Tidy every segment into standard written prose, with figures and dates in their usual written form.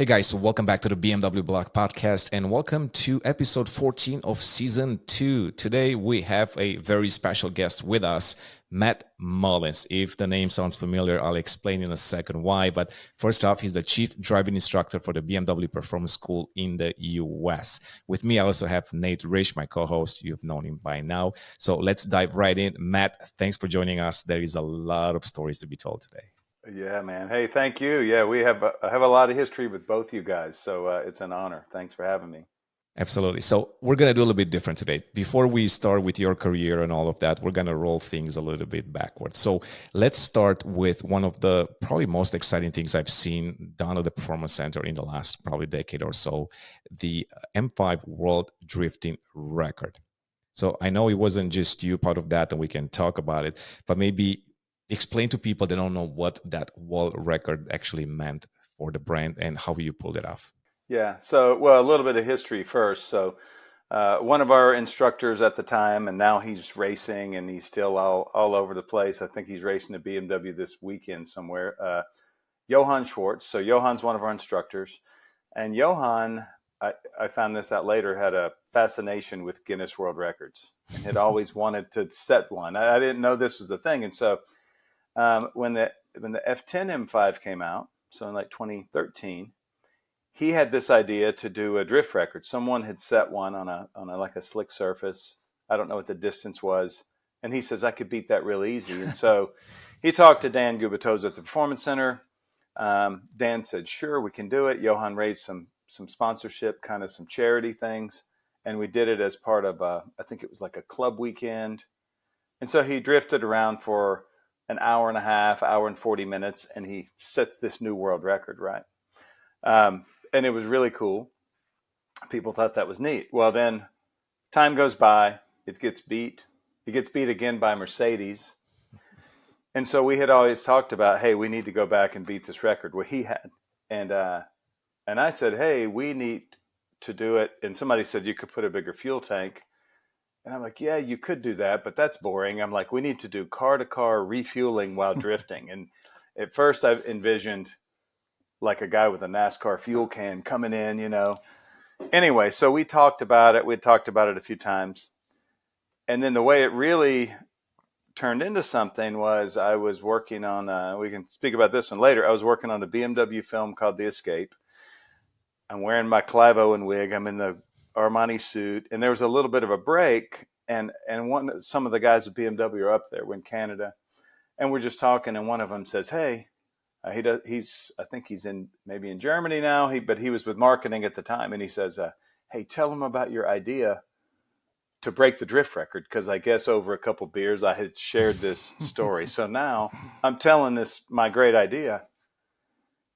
Hey guys, so welcome back to the BMW Blog podcast and welcome to episode 14 of season 2. Today we have a very special guest with us, Matt Mullins. If the name sounds familiar, I'll explain in a second why. But first off, he's the Chief Driving Instructor for the BMW Performance School in the US. With me, I also have Nate Rich, my co-host. You've known him by now. So let's dive right in. Matt, thanks for joining us. There is a lot of stories to be told today. Yeah, man. Hey, thank you. Yeah, I have a lot of history with both you guys, so it's an honor. Thanks for having me. Absolutely. So we're going to do a little bit different today. Before we start with your career and all of that, we're going to roll things a little bit backwards. So let's start with one of the probably most exciting things I've seen done at the Performance Center in the last probably decade or so, the M5 World Drifting Record. So I know it wasn't just you part of that, and we can talk about it, but maybe explain to people that don't know what that world record actually meant for the brand and how you pulled it off. Yeah. So, well, a little bit of history first. So, one of our instructors at the time, and now he's racing, and he's still all over the place. I think he's racing a BMW this weekend somewhere. Johan Schwartz. So, Johan's one of our instructors, and Johan, I found this out later, had a fascination with Guinness World Records and had always wanted to set one. I didn't know this was a thing, and so. When the F10 M5 came out, so in like 2013, he had this idea to do a drift record. Someone had set one on a like a slick surface. I don't know what the distance was, and he says I could beat that real easy. And so he talked to Dan Gubitoza at the Performance Center. Dan said, "Sure, we can do it." Johan raised some sponsorship, kind of some charity things, and we did it as part of I think it was like a club weekend. And so he drifted around for an hour and a half, hour and 40 minutes, and he sets this new world record, right? And it was really cool. People thought that was neat. Well, then time goes by, it gets beat. It gets beat again by Mercedes. And so we had always talked about, hey, we need to go back and beat this record, what he had. And I said, hey, we need to do it. And somebody said you could put a bigger fuel tank. And I'm like, yeah, you could do that, but that's boring. I'm like, we need to do car-to-car refueling while drifting. And at first I envisioned like a guy with a NASCAR fuel can coming in, you know. Anyway, so we talked about it. We'd talked about it a few times. And then the way it really turned into something was I was working on, we can speak about this one later. I was working on a BMW film called The Escape. I'm wearing my Clive Owen wig. I'm in the Armani suit, and there was a little bit of a break, and some of the guys at BMW are up there. We're in Canada, and we're just talking, and one of them says, "Hey, I think he's maybe in Germany now. But he was with marketing at the time, and he says, hey, tell him about your idea to break the drift record, because I guess over a couple beers I had shared this story. So now I'm telling my great idea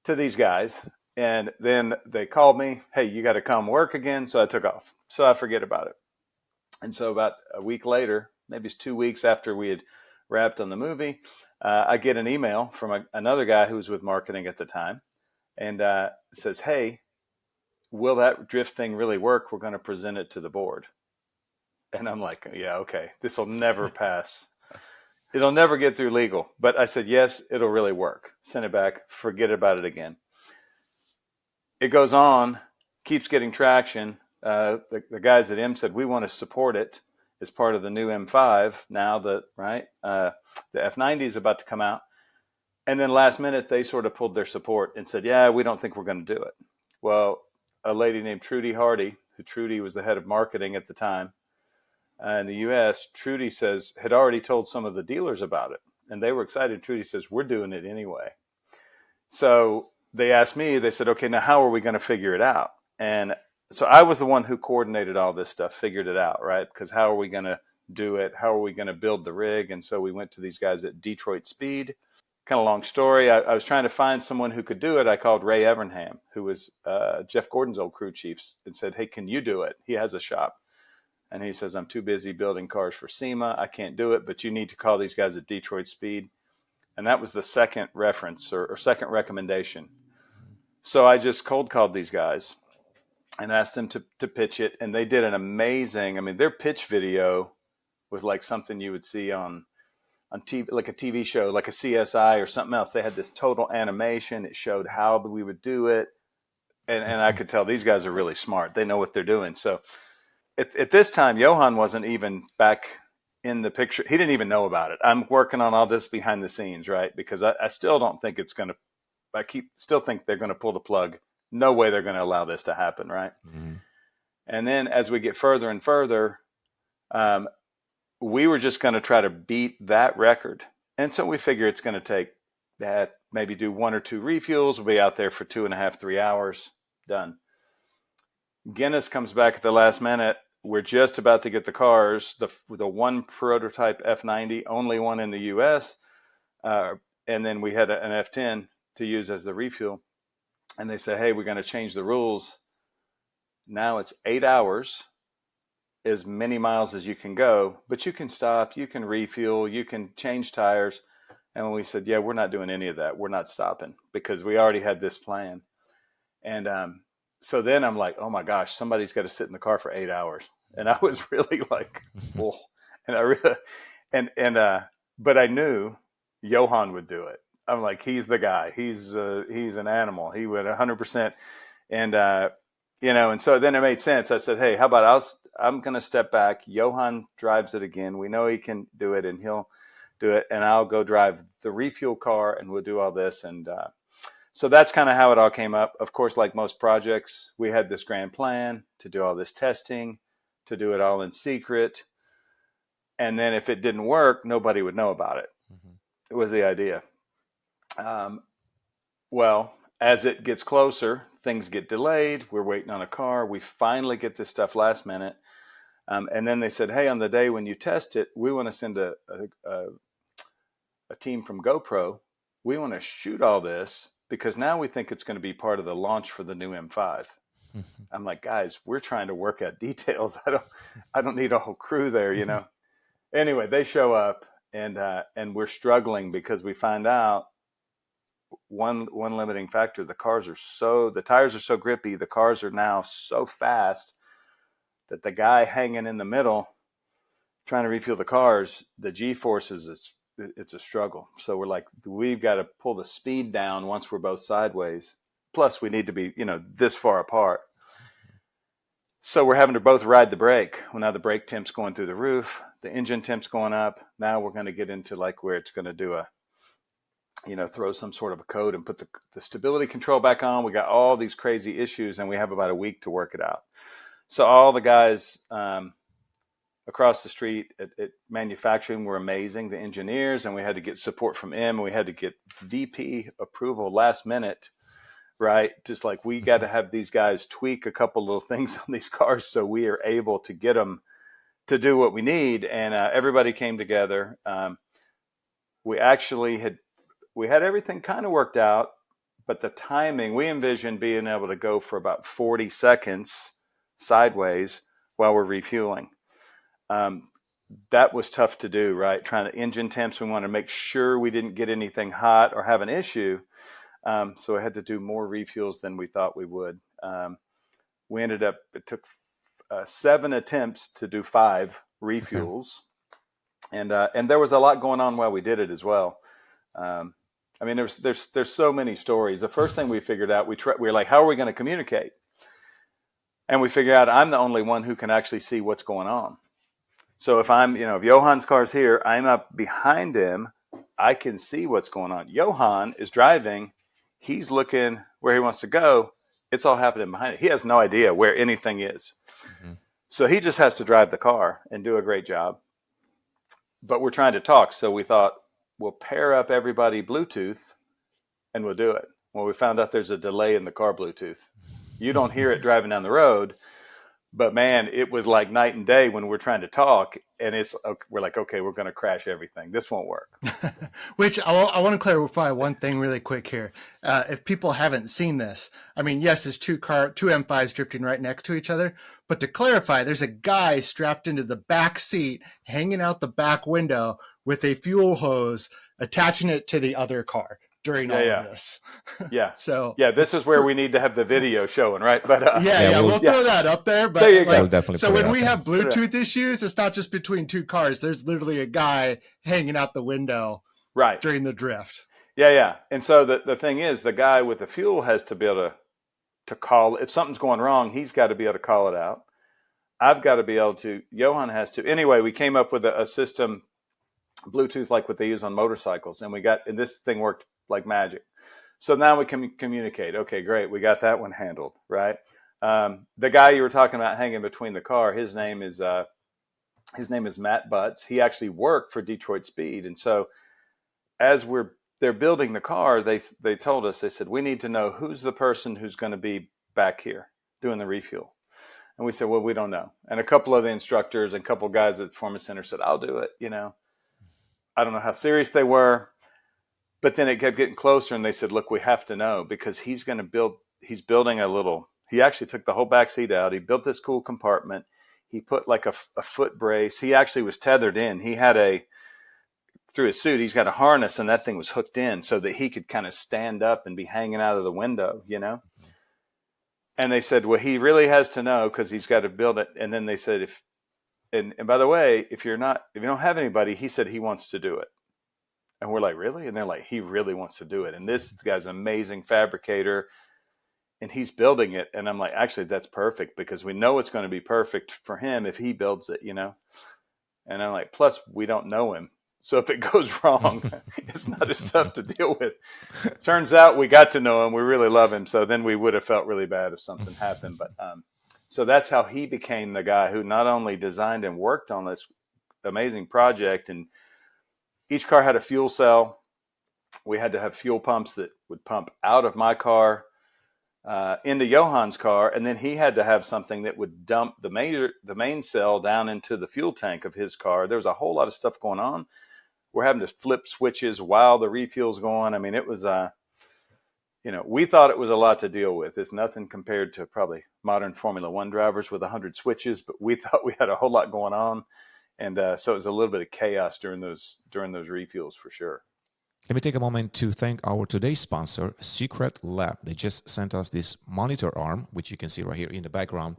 to these guys." And then they called me, hey, you got to come work again. So I took off. So I forget about it. And so about a week later, maybe it's 2 weeks after we had wrapped on the movie, I get an email from another guy who was with marketing at the time, and says, hey, will that drift thing really work? We're going to present it to the board. And I'm like, yeah, okay, this will never pass. It'll never get through legal. But I said, yes, it'll really work. Send it back. Forget about it again. It goes on, keeps getting traction. The guys at M said, we want to support it as part of the new M5 now that, right, the F90 is about to come out. And then last minute, they sort of pulled their support and said, yeah, we don't think we're going to do it. Well, a lady named Trudy Hardy, Trudy was the head of marketing at the time in the US, Trudy had already told some of the dealers about it, and they were excited. Trudy says, we're doing it anyway. So they asked me, they said, okay, now how are we going to figure it out? And so I was the one who coordinated all this stuff, figured it out, right? Because how are we going to do it? How are we going to build the rig? And so we went to these guys at Detroit Speed. Kind of long story. I was trying to find someone who could do it. I called Ray Evernham, who was Jeff Gordon's old crew chief, and said, hey, can you do it? He has a shop. And he says, I'm too busy building cars for SEMA. I can't do it, but you need to call these guys at Detroit Speed. And that was the second reference or second recommendation. So I just cold called these guys and asked them to pitch it. And they did an amazing, I mean, their pitch video was like something you would see on TV, like a TV show, like a CSI or something else. They had this total animation. It showed how we would do it. and I could tell these guys are really smart. They know what they're doing. So at this time, Johan wasn't even back in the picture. He didn't even know about it. I'm working on all this behind the scenes, right? Because I still don't think it's going to, still think they're going to pull the plug. No way they're going to allow this to happen, right? Mm-hmm. And then as we get further and further, we were just going to try to beat that record. And so we figure it's going to take that, maybe do 1 or 2 refuels. We'll be out there for 2.5, 3 hours. Done. Guinness comes back at the last minute. We're just about to get the cars, the one prototype F90, only one in the U.S. And then we had an F10 to use as the refuel. And they say, hey, we're going to change the rules. Now it's 8 hours, as many miles as you can go, but you can stop, you can refuel, you can change tires. And when we said, yeah, we're not doing any of that, we're not stopping, because we already had this plan. And so then I'm like, oh my gosh, somebody's got to sit in the car for 8 hours. And I was really like, oh, and I really, but I knew Johan would do it. I'm like, he's the guy. He's an animal. He would 100%. And, and so then it made sense. I said, hey, how about I'm going to step back. Johan drives it again. We know he can do it, and he'll do it. And I'll go drive the refuel car, and we'll do all this. And so that's kind of how it all came up. Of course, like most projects, we had this grand plan to do all this testing, to do it all in secret. And then if it didn't work, nobody would know about it. Mm-hmm. It was the idea. Well, as it gets closer, things get delayed. We're waiting on a car. We finally get this stuff last minute. And then they said, hey, on the day when you test it, we want to send a team from GoPro. We want to shoot all this because now we think it's going to be part of the launch for the new M5. I'm like, guys, we're trying to work out details. I don't need a whole crew there, you know. Anyway, they show up, and we're struggling because we find out one limiting factor: the tires are so grippy, the cars are now so fast that the guy hanging in the middle trying to refuel the cars, the G-forces it's a struggle. So we're like, we've got to pull the speed down once we're both sideways. Plus, we need to be, this far apart. So we're having to both ride the brake. Well, now the brake temp's going through the roof. The engine temp's going up. Now we're going to get into like where it's going to do throw some sort of a code and put the stability control back on. We got all these crazy issues, and we have about a week to work it out. So all the guys across the street at manufacturing were amazing, the engineers, and we had to get support from M, and we had to get VP approval last minute, right? Just like we got to have these guys tweak a couple little things on these cars so we are able to get them to do what we need. And everybody came together. We actually had everything kind of worked out, but the timing, we envisioned being able to go for about 40 seconds sideways while we're refueling. That was tough to do, right? Trying to engine temps. We want to make sure we didn't get anything hot or have an issue. So I had to do more refuels than we thought we would. We ended up, it took 7 attempts to do 5 refuels. Okay. And there was a lot going on while we did it as well. I mean, there's so many stories. The first thing we figured out, we were like, how are we going to communicate? And we figured out I'm the only one who can actually see what's going on. So if if Johan's car's here, I'm up behind him, I can see what's going on. Johan is driving. He's looking where he wants to go. It's all happening behind him. He has no idea where anything is. Mm-hmm. So he just has to drive the car and do a great job. But we're trying to talk. So we thought, we'll pair up everybody Bluetooth and we'll do it. Well, we found out there's a delay in the car Bluetooth. You don't hear it driving down the road, but man, it was like night and day when we're trying to talk, and we're like, okay, we're going to crash everything. This won't work. Which I want to clarify one thing really quick here. If people haven't seen this, I mean, yes, it's two M5s drifting right next to each other, but to clarify, there's a guy strapped into the back seat, hanging out the back window with a fuel hose, attaching it to the other car during all of this. Yeah. This is where we need to have the video showing, right? But we'll throw that up there. But there you go. Definitely so when we have Bluetooth issues, it's not just between two cars. There's literally a guy hanging out the window right during the drift. Yeah. And so the thing is, the guy with the fuel has to be able to to call. If something's going wrong, he's got to be able to call it out. I've got to be able to, Johan has to. Anyway, we came up with a system, Bluetooth, like what they use on motorcycles. And this thing worked like magic. So now we can communicate. Okay, great. We got that one handled, right? The guy you were talking about hanging between the car, his name is Matt Butts. He actually worked for Detroit Speed. And so as they're building the car, they told us, they said, we need to know who's the person who's going to be back here doing the refuel. And we said, well, we don't know. And a couple of the instructors and a couple of guys at the Performance Center said, I'll do it. I don't know how serious they were, but then it kept getting closer and they said, look, we have to know because he's building he actually took the whole back seat out. He built this cool compartment. He put like a foot brace. He actually was tethered in. He had through his suit, he's got a harness and that thing was hooked in so that he could kind of stand up and be hanging out of the window, And they said, well, he really has to know because he's got to build it. And then they said, and by the way, if you don't have anybody, he said he wants to do it. And we're like, really? And they're like, he really wants to do it. And this guy's an amazing fabricator and he's building it. And I'm like, actually, that's perfect because we know it's going to be perfect for him if he builds it, And I'm like, plus we don't know him. So if it goes wrong, it's not as tough to deal with. Turns out we got to know him. We really love him. So then we would have felt really bad if something happened. But so that's how he became the guy who not only designed and worked on this amazing project. And each car had a fuel cell. We had to have fuel pumps that would pump out of my car into Johan's car. And then he had to have something that would dump the main cell down into the fuel tank of his car. There was a whole lot of stuff going on. We're having to flip switches while the refuel's going. I mean, it was, we thought it was a lot to deal with. It's nothing compared to probably modern Formula One drivers with 100 switches, but we thought we had a whole lot going on. And so it was a little bit of chaos during those refuels for sure. Let me take a moment to thank our today's sponsor, Secret Lab. They just sent us this monitor arm, which you can see right here in the background.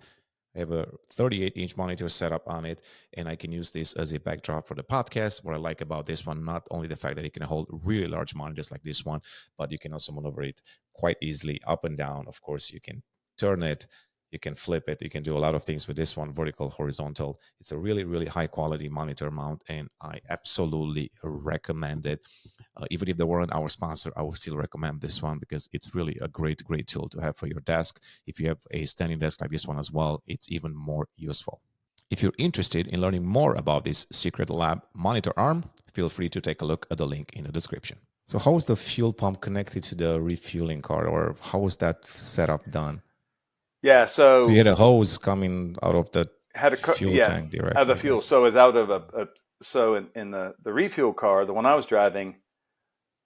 I have a 38-inch monitor set up on it, and I can use this as a backdrop for the podcast. What I like about this one, not only the fact that it can hold really large monitors like this one, but you can also maneuver it quite easily up and down. Of course, you can turn it, you can flip it, you can do a lot of things with this one, vertical, horizontal. It's a really, really high-quality monitor mount, and I absolutely recommend it. Even if they weren't our sponsor, I would still recommend this one because it's really a great, great tool to have for your desk. If you have a standing desk like this one as well, it's even more useful. If you're interested in learning more about this Secret Lab monitor arm, feel free to take a look at the link in the description. So how is the fuel pump connected to the refueling car, or how was that setup done? Yeah, so you had a hose coming out of the fuel tank directly. Out of the fuel. So it's out of in the refuel car, the one I was driving,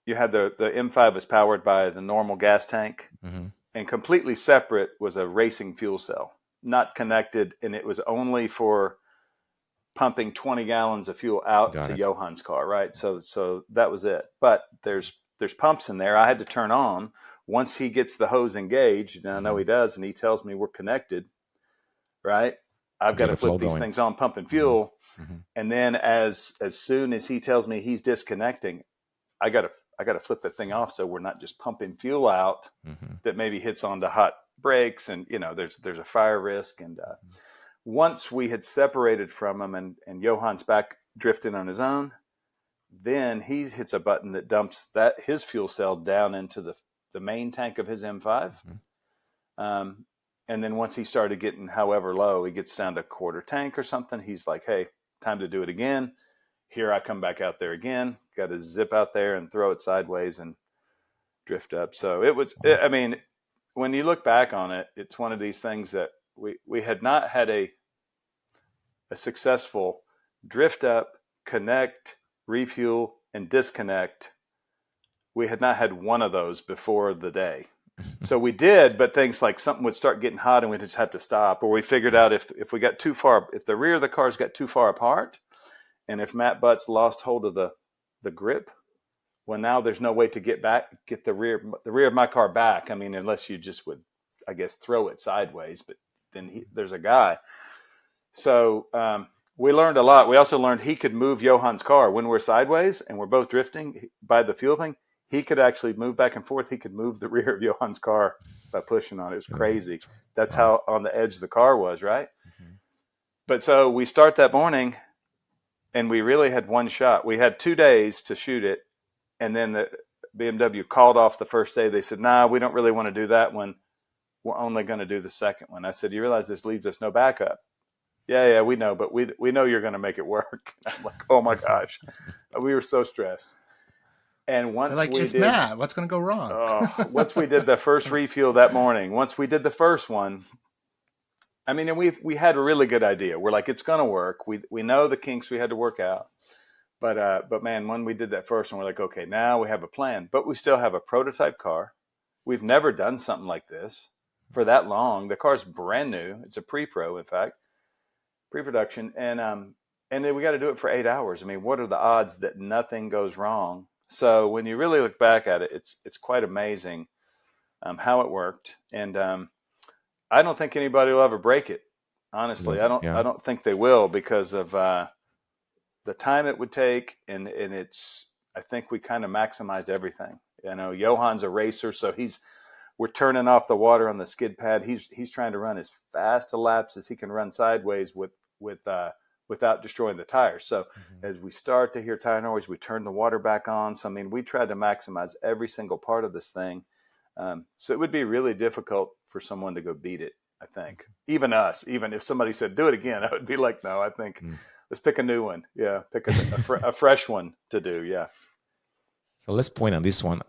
you had the M5 was powered by the normal gas tank, and completely separate was a racing fuel cell, not connected, and it was only for pumping 20 gallons of fuel out to Johan's car, right? So that was it. But there's pumps in there I had to turn on once he gets the hose engaged, and I know he does, and he tells me we're connected, right? I've got to flip these things on, pumping fuel, and then as soon as he tells me he's disconnecting, I got to flip that thing off so we're not just pumping fuel out that maybe hits onto hot brakes, and there's a fire risk. And once we had separated from him, and Johan's back drifting on his own, then he hits a button that dumps his fuel cell down into the main tank of his M5. And then once he started getting however low, he gets down to quarter tank or something. He's like, hey, time to do it again. Here I come back out there again. Got to zip out there and throw it sideways and drift up. So I mean, when you look back on it, it's one of these things that we had not had a successful drift up, connect, refuel, and disconnect. We had not had one of those before the day. So we did, but things like something would start getting hot and we just had to stop. Or we figured out if we got too far, if the rear of the cars got too far apart, and if Matt Butts lost hold of the grip, well, now there's no way to get the rear of my car back. I mean, unless you just would, I guess, throw it sideways, but then there's a guy. So we learned a lot. We also learned he could move Johan's car when we're sideways and we're both drifting by the fuel thing. he could actually move back and forth. He could move the rear of Johan's car by pushing on it. It was crazy. That's how on the edge the car was, right? Mm-hmm. But so we start that morning, and we really had one shot. We had 2 days to shoot it, and then the BMW called off the first day. They said, "Nah, we don't really want to do that one. We're only going to do the second one." I said, "You realize this leaves us no backup?" Yeah, we know, but we know you're going to make it work. I'm like, oh my gosh, we were so stressed. And once it's Matt, what's going to go wrong? Once we did the first refuel that morning, once we did the first one, I mean, and we had a really good idea. We're like, it's going to work. We know the kinks we had to work out. But man, when we did that first one, we're like, okay, now we have a plan. But we still have a prototype car. We've never done something like this for that long. The car's brand new. It's a pre-pro, in fact, pre-production. And then we got to do it for 8 hours. I mean, what are the odds that nothing goes wrong? So when you really look back at it, it's quite amazing how it worked. And I don't think anybody will ever break it. Honestly, I don't think they will, because of the time it would take, and I think we kind of maximized everything. You know, Johan's a racer, so we're turning off the water on the skid pad. He's trying to run as fast a laps as he can run sideways without destroying the tires. So as we start to hear tire noise, we turn the water back on. So I mean, we tried to maximize every single part of this thing. So it would be really difficult for someone to go beat it, I think. Even us, even if somebody said, do it again, I would be like, no, I think let's pick a new one. Yeah, pick a fresh one to do, yeah. So let's point on this one.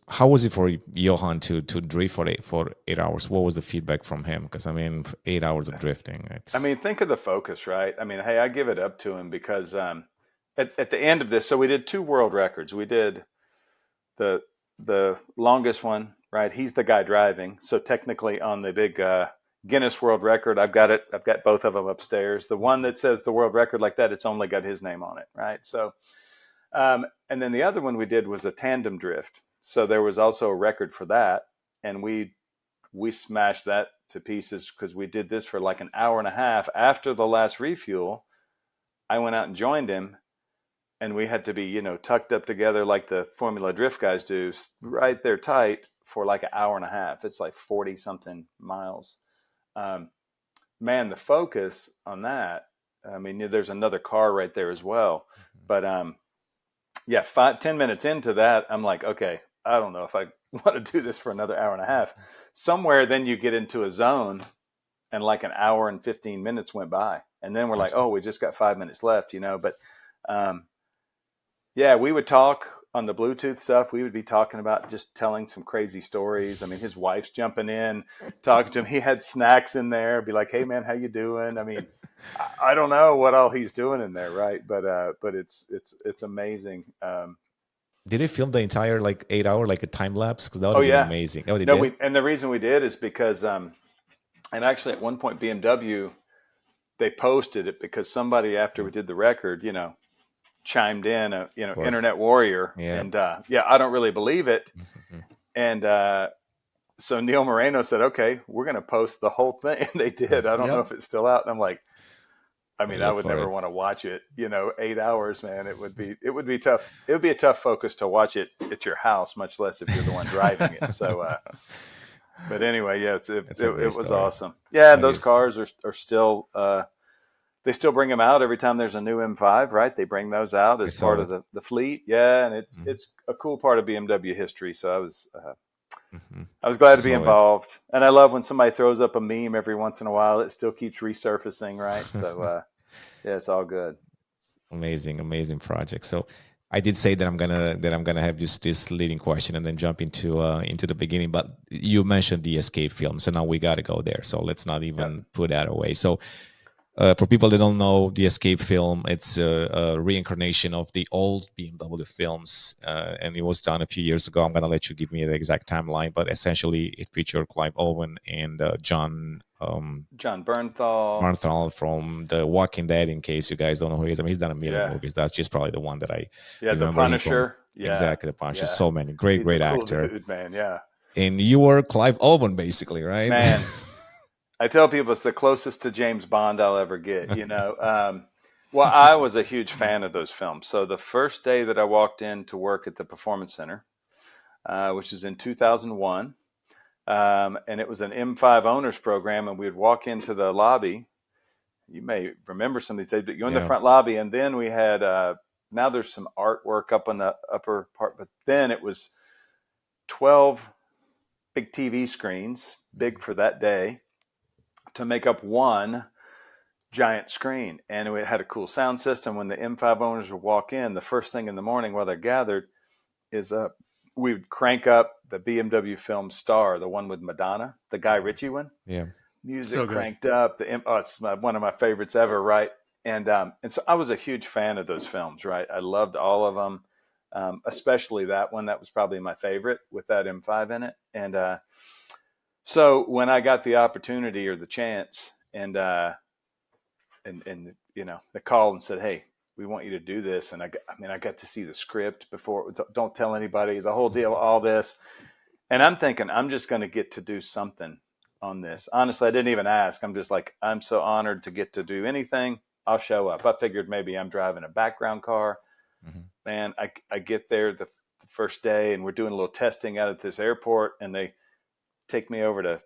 How was it for Johan to drift for 8 hours? What was the feedback from him? Because, I mean, 8 hours of drifting. I mean, think of the focus, right? I mean, hey, I give it up to him because at the end of this, so we did 2 world records. We did the longest one, right? He's the guy driving. So technically on the big Guinness World Record, I've got both of them upstairs. The one that says the world record like that, it's only got his name on it, right? So, and then the other one we did was a tandem drift. So there was also a record for that. And we smashed that to pieces because we did this for like an hour and a half. After the last refuel, I went out and joined him, and we had to be, tucked up together like the Formula Drift guys do, right there tight for like an hour and a half. It's like 40 something miles. Man, the focus on that, I mean, there's another car right there as well. But 10 minutes into that, I'm like, okay, I don't know if I want to do this for another hour and a half. Somewhere then you get into a zone, and like an hour and 15 minutes went by. And then we're like, oh, we just got 5 minutes left, But we would talk on the Bluetooth stuff. We would be talking about just telling some crazy stories. I mean, his wife's jumping in, talking to him. He had snacks in there. Be like, hey, man, how you doing? I mean, I don't know what all he's doing in there, right? But it's amazing. Did they film the entire 8 hour like a time lapse? Because that would be amazing. Oh, and the reason we did is because and actually at one point BMW, they posted it because somebody after we did the record, chimed in, internet warrior. Yeah. And I don't really believe it. And so Neil Moreno said, okay, we're going to post the whole thing. And they did. I don't know if it's still out. And I'm like, I mean, I would never want to watch it, 8 hours, man. It would be tough. It would be a tough focus to watch it at your house, much less if you're the one driving it. So, but anyway, it was awesome. Yeah. Those cars are still, they still bring them out every time there's a new M5, right? They bring those out as part of the fleet. Yeah. And it's a cool part of BMW history. So I was glad to be involved. And I love when somebody throws up a meme every once in a while. It still keeps resurfacing, right? So it's all good. Amazing project. So I did say that I'm gonna have just this leading question and then jump into the beginning. But you mentioned the Escape film, so now we got to go there. So let's not even put that away. So. For people that don't know, the Escape film, it's a reincarnation of the old BMW films, and it was done a few years ago. I'm going to let you give me the exact timeline, but essentially it featured Clive, Owen, and John Bernthal from The Walking Dead, in case you guys don't know who he is. I mean, he's done a million movies. That's just probably the one that I remember. The Punisher. Exactly, The Punisher. So many. Great actor. Dude, man, yeah. And you were Clive Owen, basically, right? Man. I tell people it's the closest to James Bond I'll ever get, Well, I was a huge fan of those films. So the first day that I walked in to work at the Performance Center, which is in 2001. And it was an M5 owners program, and we'd walk into the lobby. You may remember some of these days, but you're in the front lobby, and then we had, now there's some artwork up on the upper part, but then it was 12 big TV screens, big for that day, to make up one giant screen. And it had a cool sound system. When the M5 owners would walk in, the first thing in the morning while they're gathered is we would crank up the BMW film Star, the one with Madonna, the Guy Ritchie one. Yeah. Music So cranked up. It's one of my favorites ever, right? And so I was a huge fan of those films, right? I loved all of them, especially that one. That was probably my favorite with that M5 in it. And so when I got the opportunity or the chance, and you know, they called and said, "Hey, we want you to do this." And I got to see the script before. It was, don't tell anybody, the whole deal, all this. And I'm thinking, I'm just going to get to do something on this. Honestly, I didn't even ask. I'm just like, I'm so honored to get to do anything. I'll show up. I figured maybe I'm driving a background car. Mm-hmm. Man, I get there the first day, and we're doing a little testing out at this airport, and they take me over to,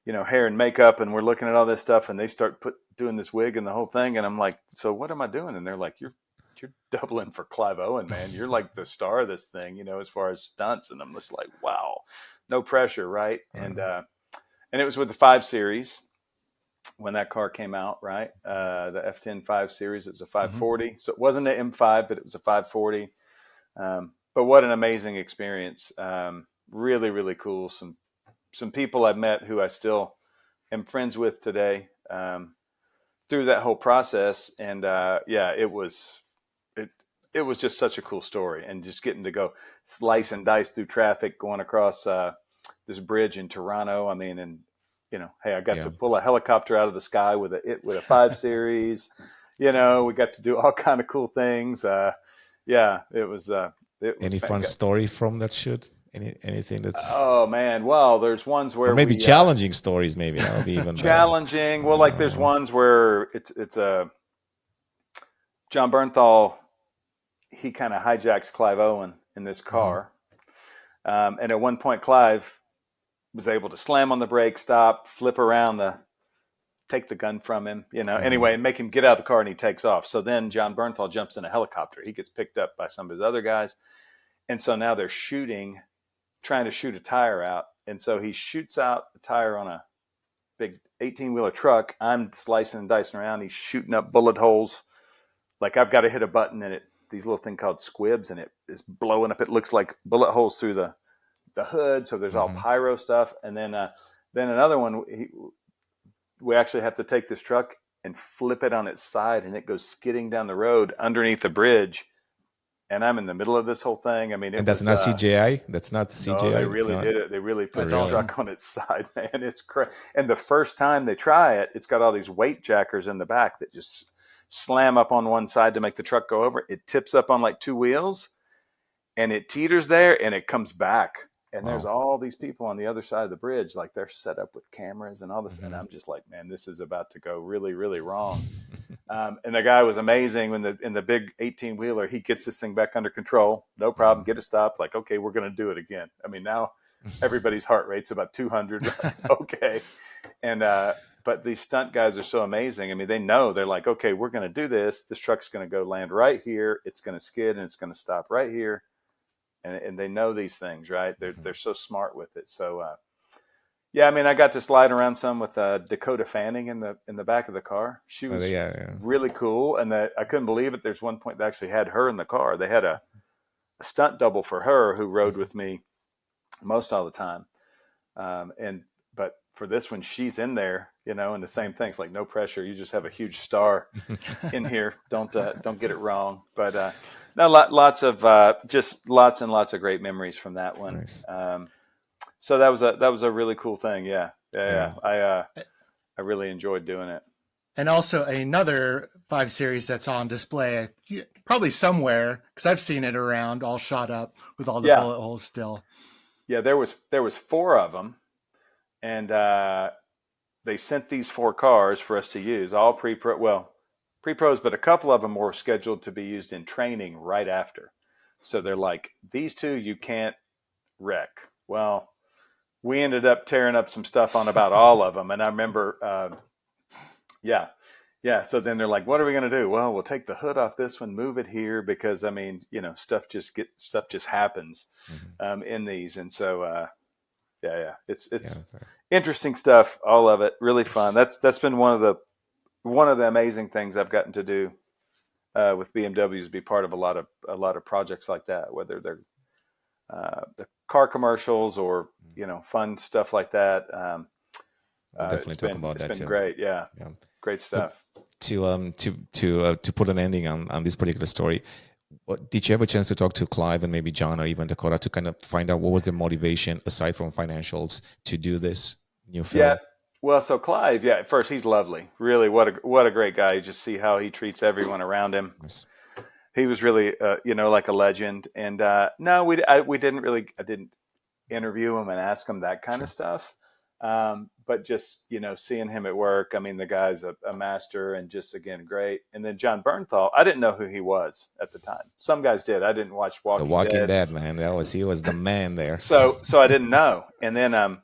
you know, hair and makeup, and we're looking at all this stuff, and they start doing this wig and the whole thing. And I'm like, so what am I doing? And they're like, you're doubling for Clive Owen, man. You're like the star of this thing, you know, as far as stunts. And I'm just like, wow, no pressure. Right. Mm-hmm. And it was with the 5 Series when that car came out, right? The F10 5 Series, it was a 540. Mm-hmm. So it wasn't an M5, but it was a 540. But what an amazing experience. Really, really cool. Some people I've met who I still am friends with today through that whole process. And yeah, it was just such a cool story, and just getting to go slice and dice through traffic, going across this bridge in Toronto. I mean, and you know, hey, I got to pull a helicopter out of the sky with a 5 Series. You know, we got to do all kind of cool things. Yeah, it was. Any fun story from that shoot? Anything that's oh man, well, there's ones where or maybe challenging stories, maybe that would be even challenging. Well, like there's ones where it's a John Bernthal. He kind of hijacks Clive Owen in this car, and at one point Clive was able to slam on the brake, stop, flip around, take the gun from him, you know. Anyway, and make him get out of the car, and he takes off. So then John Bernthal jumps in a helicopter. He gets picked up by some of his other guys, and so now they're trying to shoot a tire out. And so he shoots out a tire on a big 18-wheeler truck. I'm slicing and dicing around. He's shooting up bullet holes. Like I've got to hit a button, and these little thing called squibs, and it is blowing up. It looks like bullet holes through the hood. So there's all pyro stuff. And then another one, we actually have to take this truck and flip it on its side, and it goes skidding down the road underneath the bridge. And I'm in the middle of this whole thing. I mean, that's not CGI. That's not CGI. No, they really did it. They really put the truck on its side, man. It's crazy. And the first time they try it, it's got all these weight jackers in the back that just slam up on one side to make the truck go over. It tips up on like 2 wheels, and it teeters there, and it comes back. And there's all these people on the other side of the bridge, like they're set up with cameras and all this. And I'm just like, man, this is about to go really, really wrong. And the guy was amazing. In the big 18-wheeler, he gets this thing back under control. No problem. Get it stopped. Like, okay, we're going to do it again. I mean, now everybody's heart rate's about 200. Okay. And, but these stunt guys are so amazing. I mean, they know. They're like, okay, we're going to do this. This truck's going to go land right here. It's going to skid, and it's going to stop right here. And they know these things, right? They're so smart with it. So, yeah, I mean, I got to slide around some with Dakota Fanning in the back of the car. She was really cool, and I couldn't believe it. There's one point they actually had her in the car. They had a stunt double for her who rode with me most all the time. But for this one, she's in there, you know, and the same thing. It's like no pressure. You just have a huge star in here. Don't get it wrong. But no, lots and lots of great memories from that one. Nice. So that was a really cool thing. Yeah. I really enjoyed doing it. And also another 5 Series that's on display, probably somewhere, because I've seen it around, all shot up with all the bullet holes still. Yeah, there was 4 of them, and they sent these 4 cars for us to use, all pre-pros, but a couple of them were scheduled to be used in training right after. So they're like, these 2 you can't wreck. Well, we ended up tearing up some stuff on about all of them. And I remember, yeah. So then they're like, what are we going to do? Well, we'll take the hood off this one, move it here, because I mean, you know, stuff just happens in these. And so, it's interesting stuff. All of it really fun. That's been one of the amazing things I've gotten to do with BMWs, be part of a lot of projects like that, whether they're the car commercials or, you know, fun stuff like that. We'll definitely talk about that too. It's been great. Yeah. Great stuff. So, to put an ending on this particular story, did you have a chance to talk to Clive and maybe John or even Dakota to kind of find out what was their motivation aside from financials to do this new film? Yeah. Well, so Clive, at first he's lovely. Really, what a great guy. You just see how he treats everyone around him. Nice. He was really, like a legend. And no, we didn't really. I didn't interview him and ask him that kind of stuff. But just, you know, seeing him at work, I mean, the guy's a master and just, again, great. And then John Bernthal, I didn't know who he was at the time. Some guys did. I didn't watch Walking Dead. The Walking Dead, man. He was the man there. So I didn't know. And then,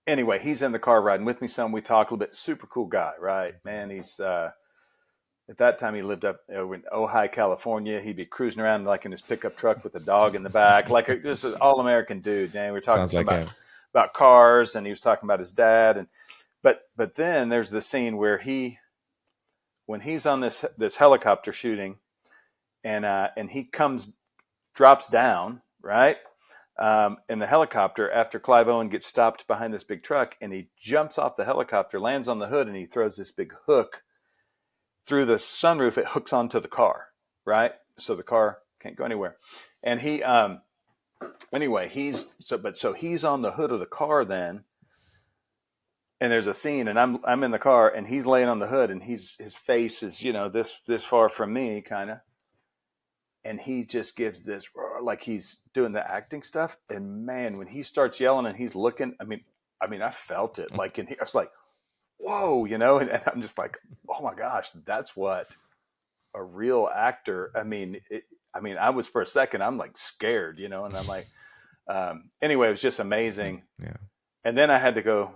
anyway, he's in the car riding with me some. We talk a little bit. Super cool guy, right? Man, he's, at that time he lived up over in Ojai, California. He'd be cruising around like in his pickup truck with a dog in the back, like just an all-American dude. Man, we're talking about cars, and he was talking about his dad. But then there's the scene where when he's on this helicopter shooting, and he drops down, right? In the helicopter after Clive Owen gets stopped behind this big truck, and he jumps off the helicopter, lands on the hood, and he throws this big hook through the sunroof. It hooks onto the car, right? So the car can't go anywhere. And he, anyway, he's on the hood of the car then, and there's a scene, and I'm in the car, and he's laying on the hood, and his face is, you know, this far from me, kind of. And he just gives this roar, like he's doing the acting stuff. And man, when he starts yelling and he's looking, I mean, I felt it. Like, I was like, whoa, you know, and I'm just like, oh my gosh, that's what a real actor. I mean, I was, for a second, I'm like scared, you know, and I'm like, anyway, it was just amazing. Yeah. And then I had to go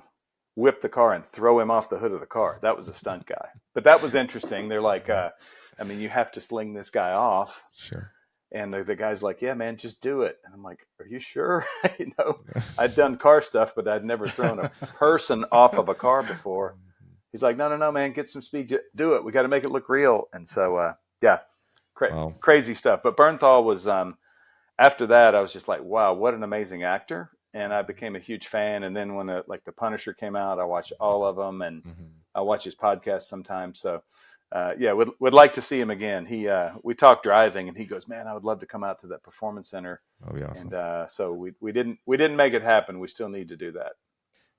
whip the car and throw him off the hood of the car. That was a stunt guy, but that was interesting. They're like, I mean, you have to sling this guy off. Sure. And the guy's like, yeah, man, just do it. And I'm like, are you sure? You know, I'd done car stuff, but I'd never thrown a person off of a car before. He's like, no, man, get some speed. Do it. We got to make it look real. And so, crazy stuff. But Bernthal was, after that, I was just like, wow, what an amazing actor. And I became a huge fan. And then when The Punisher came out, I watched all of them, and I watch his podcast sometimes. So, would like to see him again. We talked driving, and he goes, man, I would love to come out to that Performance Center. Oh, yeah. Awesome. And so we didn't make it happen. We still need to do that.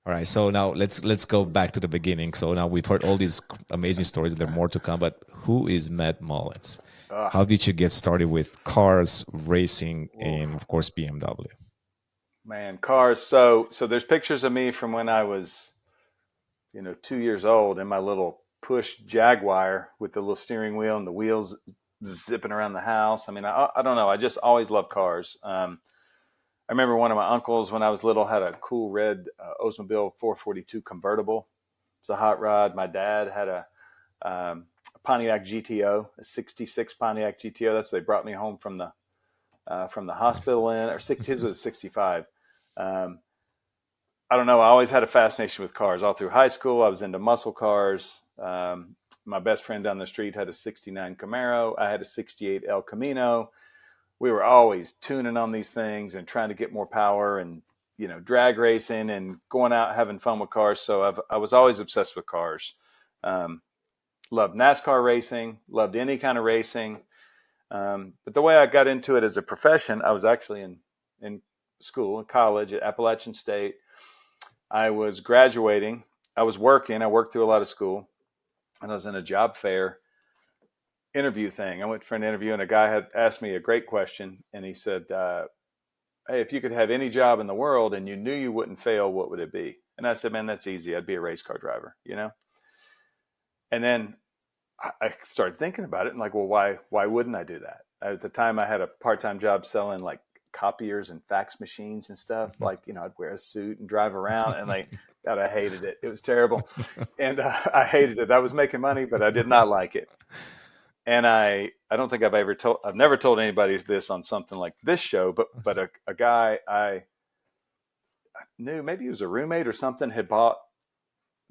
All right. So now let's go back to the beginning. So now we've heard all these amazing stories, and there are more to come. But who is Matt Mullins? How did you get started with cars, racing, and of course BMW? Man, cars. So there's pictures of me from when I was, 2 years old in my little push Jaguar with the little steering wheel and the wheels zipping around the house. I mean, I don't know. I just always loved cars. I remember one of my uncles when I was little had a cool red Oldsmobile 442 convertible. It's a hot rod. My dad had a Pontiac GTO, a 66 Pontiac GTO. That's they brought me home from the hospital his was a 65. I don't know. I always had a fascination with cars all through high school. I was into muscle cars. My best friend down the street had a 69 Camaro. I had a 68 El Camino. We were always tuning on these things and trying to get more power and, drag racing and going out having fun with cars. So I was always obsessed with cars. Loved NASCAR racing, loved any kind of racing. But the way I got into it as a profession, I was actually in school, in college at Appalachian State. I was graduating. I was working. I worked through a lot of school, and I was in a job fair interview thing. I went for an interview, and a guy had asked me a great question, and he said, hey, if you could have any job in the world and you knew you wouldn't fail, what would it be? And I said, man, that's easy. I'd be a race car driver, And then I started thinking about it and like, well, why wouldn't I do that? At the time I had a part-time job selling like copiers and fax machines and stuff. Like, I'd wear a suit and drive around, and God, I hated it. It was terrible. And I hated it. I was making money, but I did not like it. And I don't think I've never told anybody this on something like this show, but a guy I knew, maybe he was a roommate or something, had bought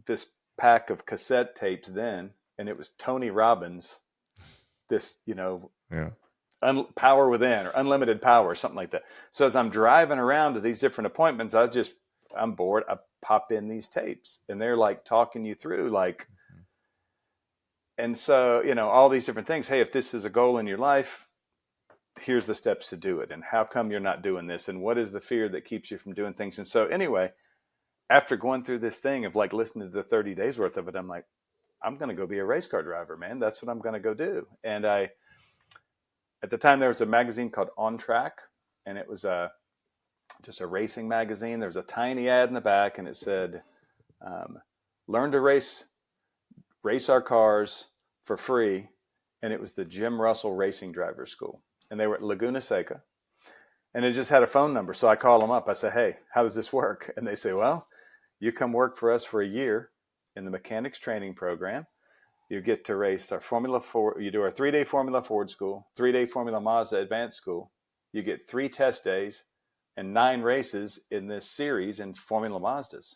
this pack of cassette tapes then, and it was Tony Robbins, this, Power Within or Unlimited Power or something like that. So as I'm driving around to these different appointments, I'm bored. I pop in these tapes, and they're like talking you through like, and so, all these different things. Hey, if this is a goal in your life, here's the steps to do it. And how come you're not doing this? And what is the fear that keeps you from doing things? And so anyway, after going through this thing of like listening to the 30 days worth of it, I'm like, I'm going to go be a race car driver, man. That's what I'm going to go do. And at the time there was a magazine called On Track, and it was just a racing magazine. There was a tiny ad in the back, and it said, learn to race our cars for free. And it was the Jim Russell Racing Driver School. And they were at Laguna Seca. And it just had a phone number. So I call them up. I say, hey, how does this work? And they say, well, you come work for us for a year in the mechanics training program. You get to race our Formula Ford. You do our 3-day Formula Ford school, 3-day Formula Mazda advanced school. You get 3 test days and 9 races in this series in Formula Mazdas.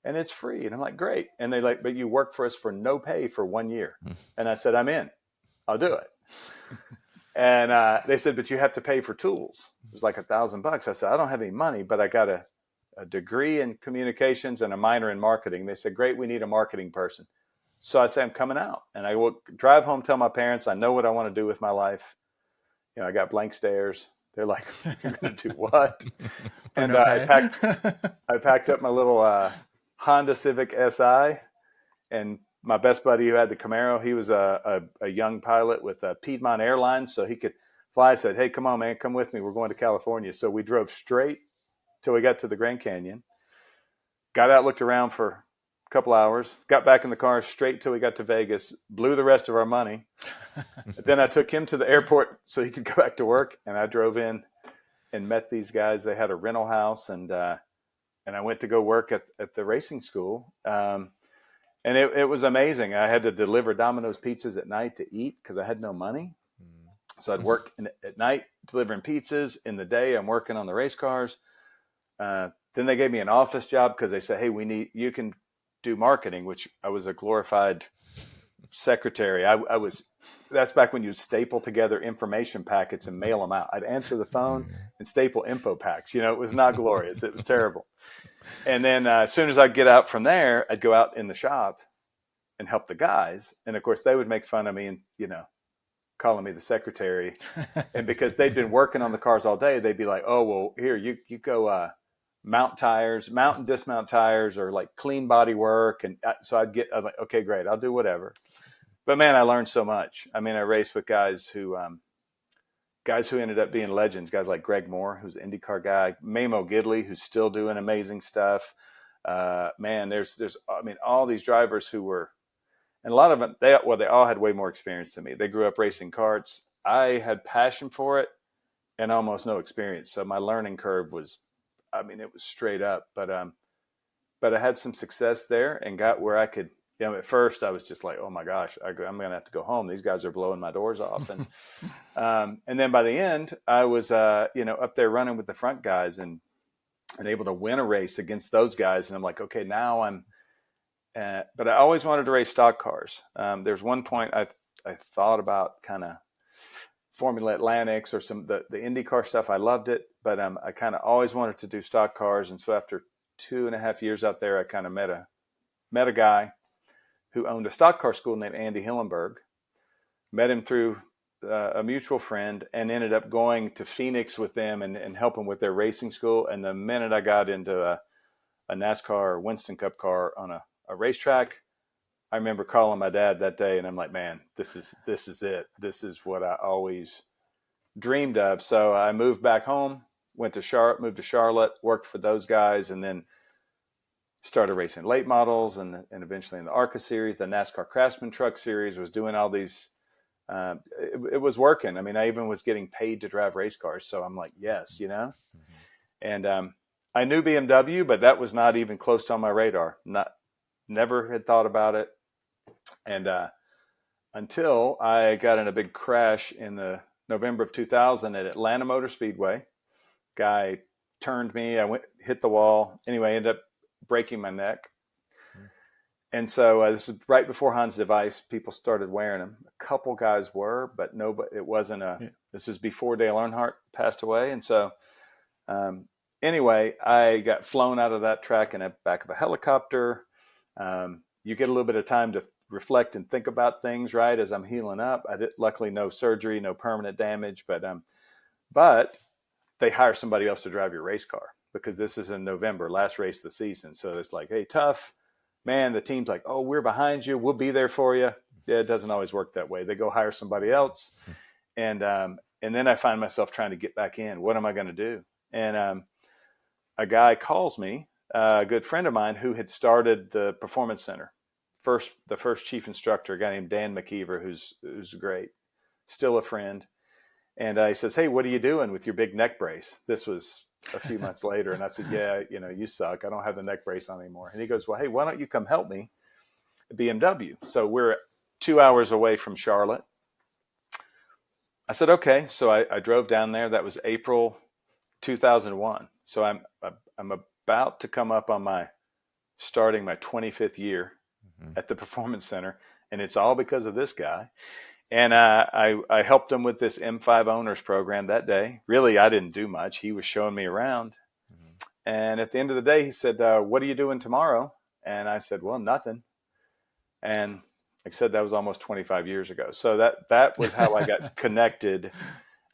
And it's free. And I'm like, great. And they like, but you work for us for no pay for 1 year. And I said, I'm in. I'll do it. And they said, but you have to pay for tools. It was like $1,000. I said, I don't have any money, but I got a degree in communications and a minor in marketing. They said, great, we need a marketing person. So I say, I'm coming out. And I will drive home, tell my parents, I know what I want to do with my life. I got blank stares. They're like, you're going to do what? And I packed up my little Honda Civic SI, and my best buddy who had the Camaro, he was a young pilot with Piedmont Airlines, so he could fly. I said, hey, come on, man, come with me. We're going to California. So we drove straight till we got to the Grand Canyon, got out, looked around for a couple hours, got back in the car straight till we got to Vegas, blew the rest of our money. Then I took him to the airport so he could go back to work, and I drove in and met these guys. They had a rental house, and I went to go work at the racing school. And it was amazing. I had to deliver Domino's pizzas at night to eat because I had no money. So I'd work at night delivering pizzas. In the day, I'm working on the race cars. Then they gave me an office job because they said, hey, you can do marketing, which I was a glorified secretary. That's back when you'd staple together information packets and mail them out. I'd answer the phone and staple info packs. It was not glorious. It was terrible. And then as soon as I'd get out from there, I'd go out in the shop and help the guys. And of course they would make fun of me and, calling me the secretary. And because they'd been working on the cars all day, they'd be like, oh, well, here, you go mount and dismount tires, or like clean body work. And so I'm like, okay, great. I'll do whatever. But man, I learned so much. I mean, I raced with guys who ended up being legends, guys like Greg Moore, who's an IndyCar guy, Mamo Gidley, who's still doing amazing stuff. There's all these drivers who were, and a lot of them, they all had way more experience than me. They grew up racing karts. I had passion for it and almost no experience. So my learning curve was, it was straight up, but I had some success there and got where I could, at first I was just like, oh my gosh, I'm going to have to go home. These guys are blowing my doors off. And then by the end I was, up there running with the front guys and able to win a race against those guys. And I'm like, okay, now but I always wanted to race stock cars. There's one point I thought about kind of Formula Atlantics or some the IndyCar stuff. I loved it, but I kind of always wanted to do stock cars. And so after 2.5 years out there, I kind of met a guy who owned a stock car school named Andy Hillenberg. Met him through a mutual friend and ended up going to Phoenix with them and helping with their racing school. And the minute I got into a NASCAR or Winston Cup car on a racetrack, I remember calling my dad that day, and I'm like, man, this is it. This is what I always dreamed of. So I moved back home, moved to Charlotte, worked for those guys, and then started racing late models and eventually in the ARCA series, the NASCAR Craftsman Truck Series, was doing all these it was working. I mean, I even was getting paid to drive race cars. So I'm like, yes, and I knew BMW, but that was not even close to on my radar. Never had thought about it. And until I got in a big crash in the November of 2000 at Atlanta Motor Speedway. Guy turned me. I hit the wall. Anyway, ended up breaking my neck. And so this is right before Hans device. People started wearing them. A couple guys were, but nobody. It wasn't This was before Dale Earnhardt passed away. And so anyway, I got flown out of that track in the back of a helicopter. You get a little bit of time to reflect and think about things, right? As I'm healing up, luckily no surgery, no permanent damage, but they hire somebody else to drive your race car because this is in November, last race of the season. So it's like, hey, tough, man. The team's like, oh, we're behind you. We'll be there for you. Yeah, it doesn't always work that way. They go hire somebody else. And then I find myself trying to get back in. What am I going to do? And a guy calls me, a good friend of mine who had started the Performance Center. The first chief instructor, a guy named Dan McKeever, who's great, still a friend. And he says, hey, what are you doing with your big neck brace? This was a few months later. And I said, yeah, you suck. I don't have the neck brace on anymore. And he goes, well, hey, why don't you come help me at BMW? So we're 2 hours away from Charlotte. I said, okay. So I drove down there. That was April 2001. So I'm about to come up on starting my 25th year at the Performance Center. And it's all because of this guy. And I helped him with this M5 owners program that day. Really, I didn't do much. He was showing me around. And at the end of the day, he said, what are you doing tomorrow? And I said, well, nothing. And like I said, that was almost 25 years ago. So that was how I got connected.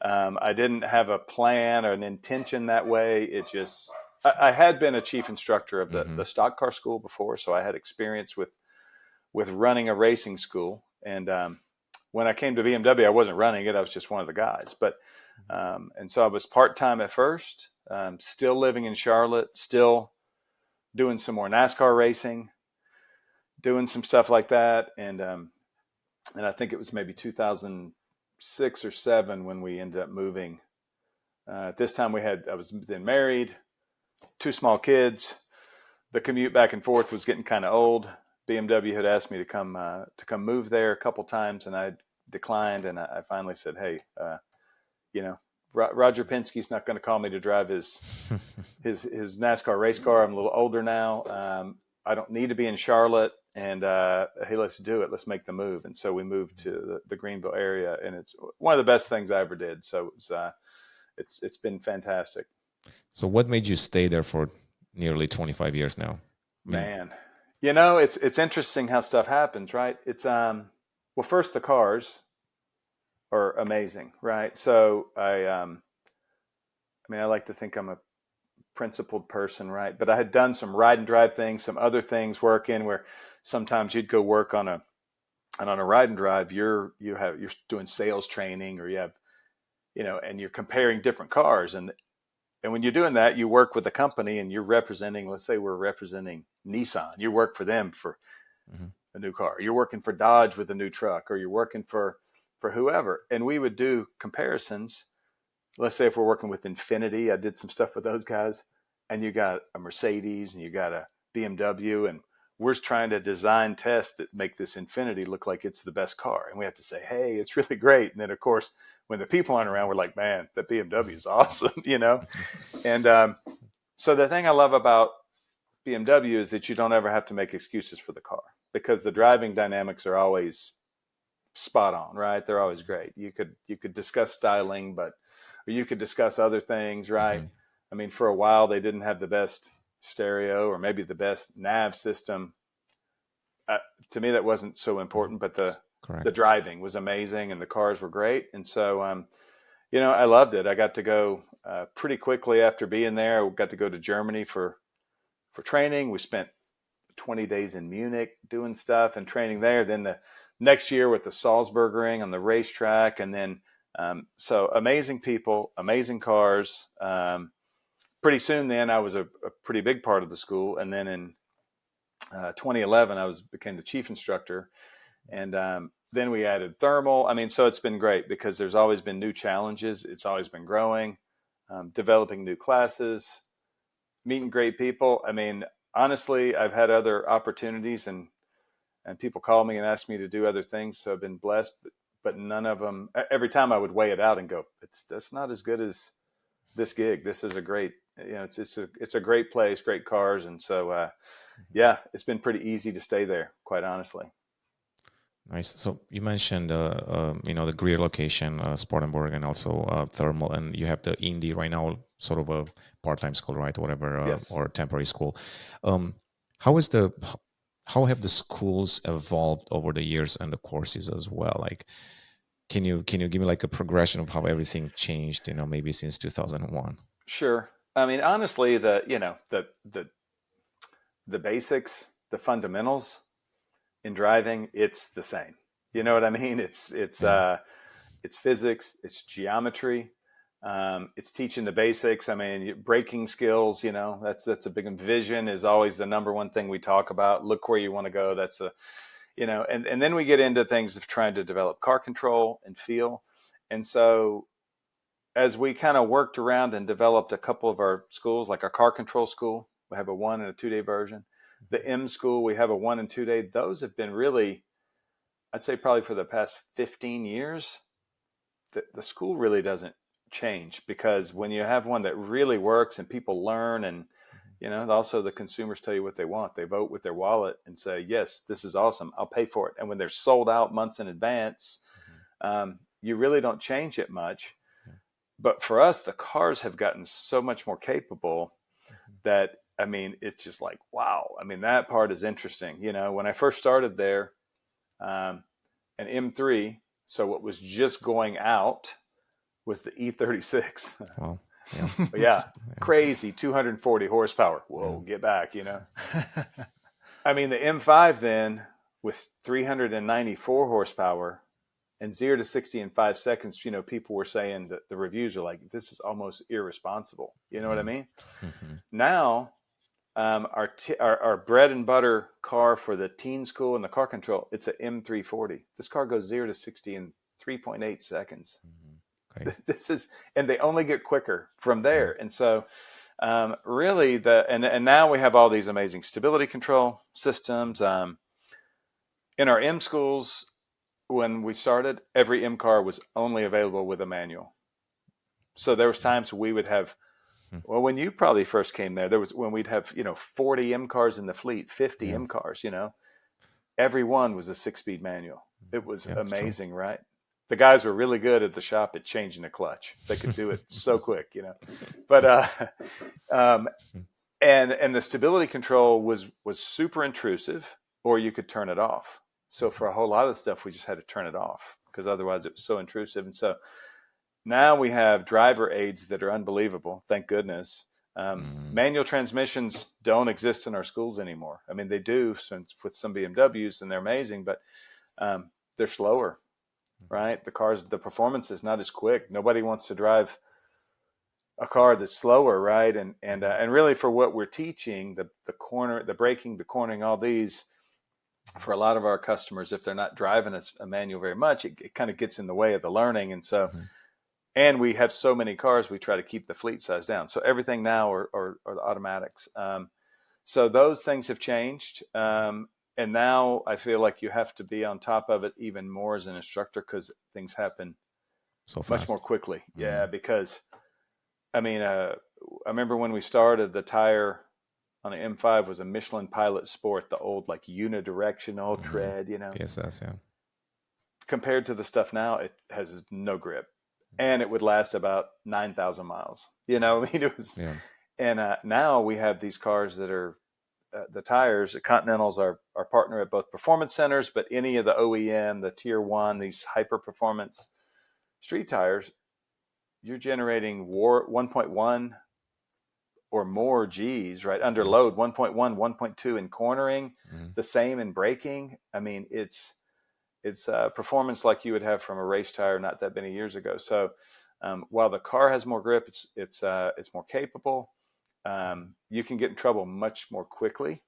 I didn't have a plan or an intention that way. It just, I had been a chief instructor of the stock car school before. So I had experience with running a racing school. And when I came to BMW, I wasn't running it. I was just one of the guys. But and so I was part-time at first, still living in Charlotte, still doing some more NASCAR racing, doing some stuff like that. And I think it was maybe 2006 or 7 when we ended up moving. At this time I was then married, 2 small kids. The commute back and forth was getting kind of old. BMW had asked me to come move there a couple times, and I declined. And I finally said, "Hey, Roger Penske's not going to call me to drive his NASCAR race car. I'm a little older now. I don't need to be in Charlotte. And hey, let's do it. Let's make the move." And so we moved to the Greenville area, and it's one of the best things I ever did. So it's been fantastic. So what made you stay there for nearly 25 years now? Man. It's interesting how stuff happens, right? It's well, first the cars are amazing, right? So I like to think I'm a principled person, right? But I had done some ride and drive things, some other things working where sometimes you'd go work on a ride and drive. You're doing sales training, or you have, and you're comparing different cars, and when you're doing that, you work with a company and you're representing, let's say we're representing Nissan. You work for them for a new car. You're working for Dodge with a new truck, or you're working for whoever. And we would do comparisons. Let's say if we're working with Infiniti, I did some stuff with those guys, and you got a Mercedes and you got a BMW, and we're trying to design tests that make this Infiniti look like it's the best car. And we have to say, hey, it's really great. And then of course, when the people aren't around, we're like, man, that BMW is awesome, And so the thing I love about BMW is that you don't ever have to make excuses for the car, because the driving dynamics are always spot on, right? They're always great. You could discuss styling, or you could discuss other things, right? I mean, for a while, they didn't have the best stereo or maybe the best nav system. To me, that wasn't so important, but the driving was amazing and the cars were great. And so, I loved it. I got to go pretty quickly after being there. I got to go to Germany for training. We spent 20 days in Munich doing stuff and training there. Then the next year with the Salzburgering on the racetrack. And then, so amazing people, amazing cars. Pretty soon then I was a pretty big part of the school. And then in 2011, I became the chief instructor. And Then we added thermal. I mean, so it's been great because there's always been new challenges. It's always been growing, developing new classes, meeting great people. I mean, honestly, I've had other opportunities and people call me and ask me to do other things. So I've been blessed, but none of them, every time I would weigh it out and go, that's not as good as this gig. This is a great, it's a great place, great cars. And so, yeah, it's been pretty easy to stay there, quite honestly. Nice. So you mentioned, the Greer location, Spartanburg, and also Thermal, and you have the Indy right now, sort of a part-time school, right? Whatever, Yes. or temporary school. How have the schools evolved over the years and the courses as well? Like, can you give me like a progression of how everything changed? Maybe since 2001. Sure. I mean, honestly, the basics, the fundamentals in driving, it's the same. You know what I mean? It's physics, it's geometry, it's teaching the basics. I mean, braking skills, that's a big one. Vision is always the number one thing we talk about. Look where you want to go. That's and then we get into things of trying to develop car control and feel. And so as we kind of worked around and developed a couple of our schools, like our car control school, we have a 1 and a 2 day version. The M school, we have a 1 and 2 day. Those have been really, I'd say probably for the past 15 years, the school really doesn't change, because when you have one that really works and people learn, and, also the consumers tell you what they want, they vote with their wallet and say, yes, this is awesome, I'll pay for it. And when they're sold out months in advance, you really don't change it much. But for us, the cars have gotten so much more capable that, I mean, it's just like, wow. I mean, that part is interesting. When I first started there, an M3, so what was just going out was the E36. Wow. Yeah. But yeah, crazy, 240 horsepower. Whoa, get back, I mean, the M5 then with 394 horsepower and 0 to 60 in 5 seconds, people were saying that the reviews are like, this is almost irresponsible. You know what I mean? Mm-hmm. Now, our bread and butter car for the teen school and the car control, it's an M340. This car goes 0 to 60 in 3.8 seconds. Mm-hmm. And they only get quicker from there. And so, really and now we have all these amazing stability control systems. In our M schools, when we started, every M car was only available with a manual. So there was times we would have, well, when you probably first came there was when we'd have, 40 M cars in the fleet, 50 M cars, every one was a 6-speed manual. It was amazing, right? The guys were really good at the shop at changing the clutch. They could do it so quick, but, and the stability control was super intrusive, or you could turn it off. So for a whole lot of stuff, we just had to turn it off because otherwise it was so intrusive. And so now we have driver aids that are unbelievable. Thank goodness. Manual transmissions don't exist in our schools anymore. I mean, they do with some BMWs, and they're amazing, but they're slower, right? The performance is not as quick. Nobody wants to drive a car that's slower, right? And really for what we're teaching, the corner, the braking, the cornering, all these, for a lot of our customers, if they're not driving a manual very much, it kind of gets in the way of the learning. And so, and we have so many cars, we try to keep the fleet size down. So everything now are the automatics. So those things have changed. And now I feel like you have to be on top of it even more as an instructor, because things happen so fast, much more quickly. Yeah, because I mean, I remember when we started, the tire on an M5 was a Michelin Pilot Sport, the old like unidirectional tread, PSS, yeah. Compared to the stuff now, it has no grip, and it would last about 9,000 miles. And now we have these cars that are the tires. Continental's our partner at both performance centers, but any of the OEM, the tier 1, these hyper performance street tires, you're generating 1.1 or more G's, right? Under load, 1.1, 1.2 in cornering, the same in braking. I mean, it's performance like you would have from a race tire not that many years ago. So while the car has more grip, it's more capable. You can get in trouble much more quickly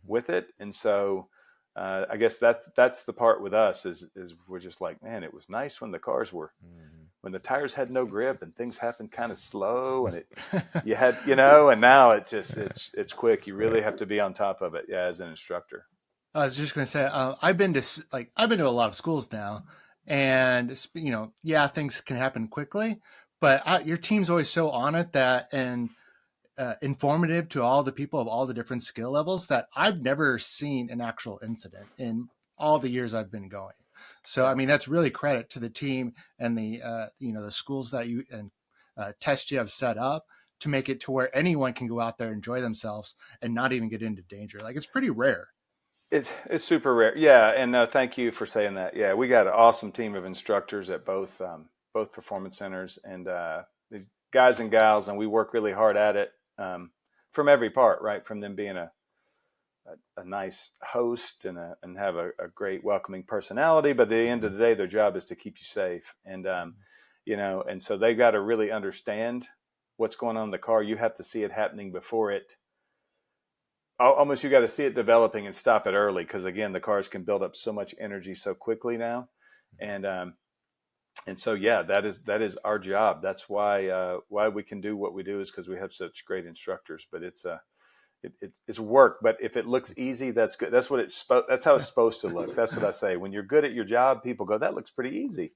with it. And so I guess that's the part with us is we're just like, man, it was nice when the cars were, when the tires had no grip and things happened kind of slow and you had, and now it's quick. You really have to be on top of it. Yeah. As an instructor. I was just going to say, I've been to a lot of schools now, and things can happen quickly, but your team's always so on it and informative to all the people of all the different skill levels that I've never seen an actual incident in all the years I've been going. So, I mean, that's really credit to the team and the schools that you and tests you have set up to make it to where anyone can go out there, enjoy themselves, and not even get into danger. Like, it's pretty rare. It's super rare. Yeah. And thank you for saying that. Yeah. We got an awesome team of instructors at both performance centers, and these guys and gals, and we work really hard at it from every part, right? From them being a nice host and have a great welcoming personality, but at the end of the day, their job is to keep you safe. And, and so they got to really understand what's going on in the car. You have to see it happening before it, almost you got to see it developing and stop it early. Cause again, the cars can build up so much energy so quickly now. And so, yeah, that is our job. That's why we can do what we do, is because we have such great instructors, but it's work. But if it looks easy, that's good. That's how it's supposed to look. That's what I say. When you're good at your job, people go, that looks pretty easy.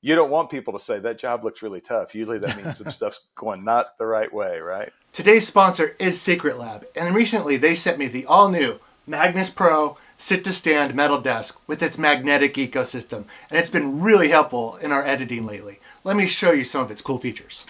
You don't want people to say that job looks really tough. Usually that means some stuff's going not the right way, right? Today's sponsor is Secret Lab, and recently they sent me the all-new Magnus Pro sit-to-stand metal desk with its magnetic ecosystem, and it's been really helpful in our editing lately. Let me show you some of its cool features.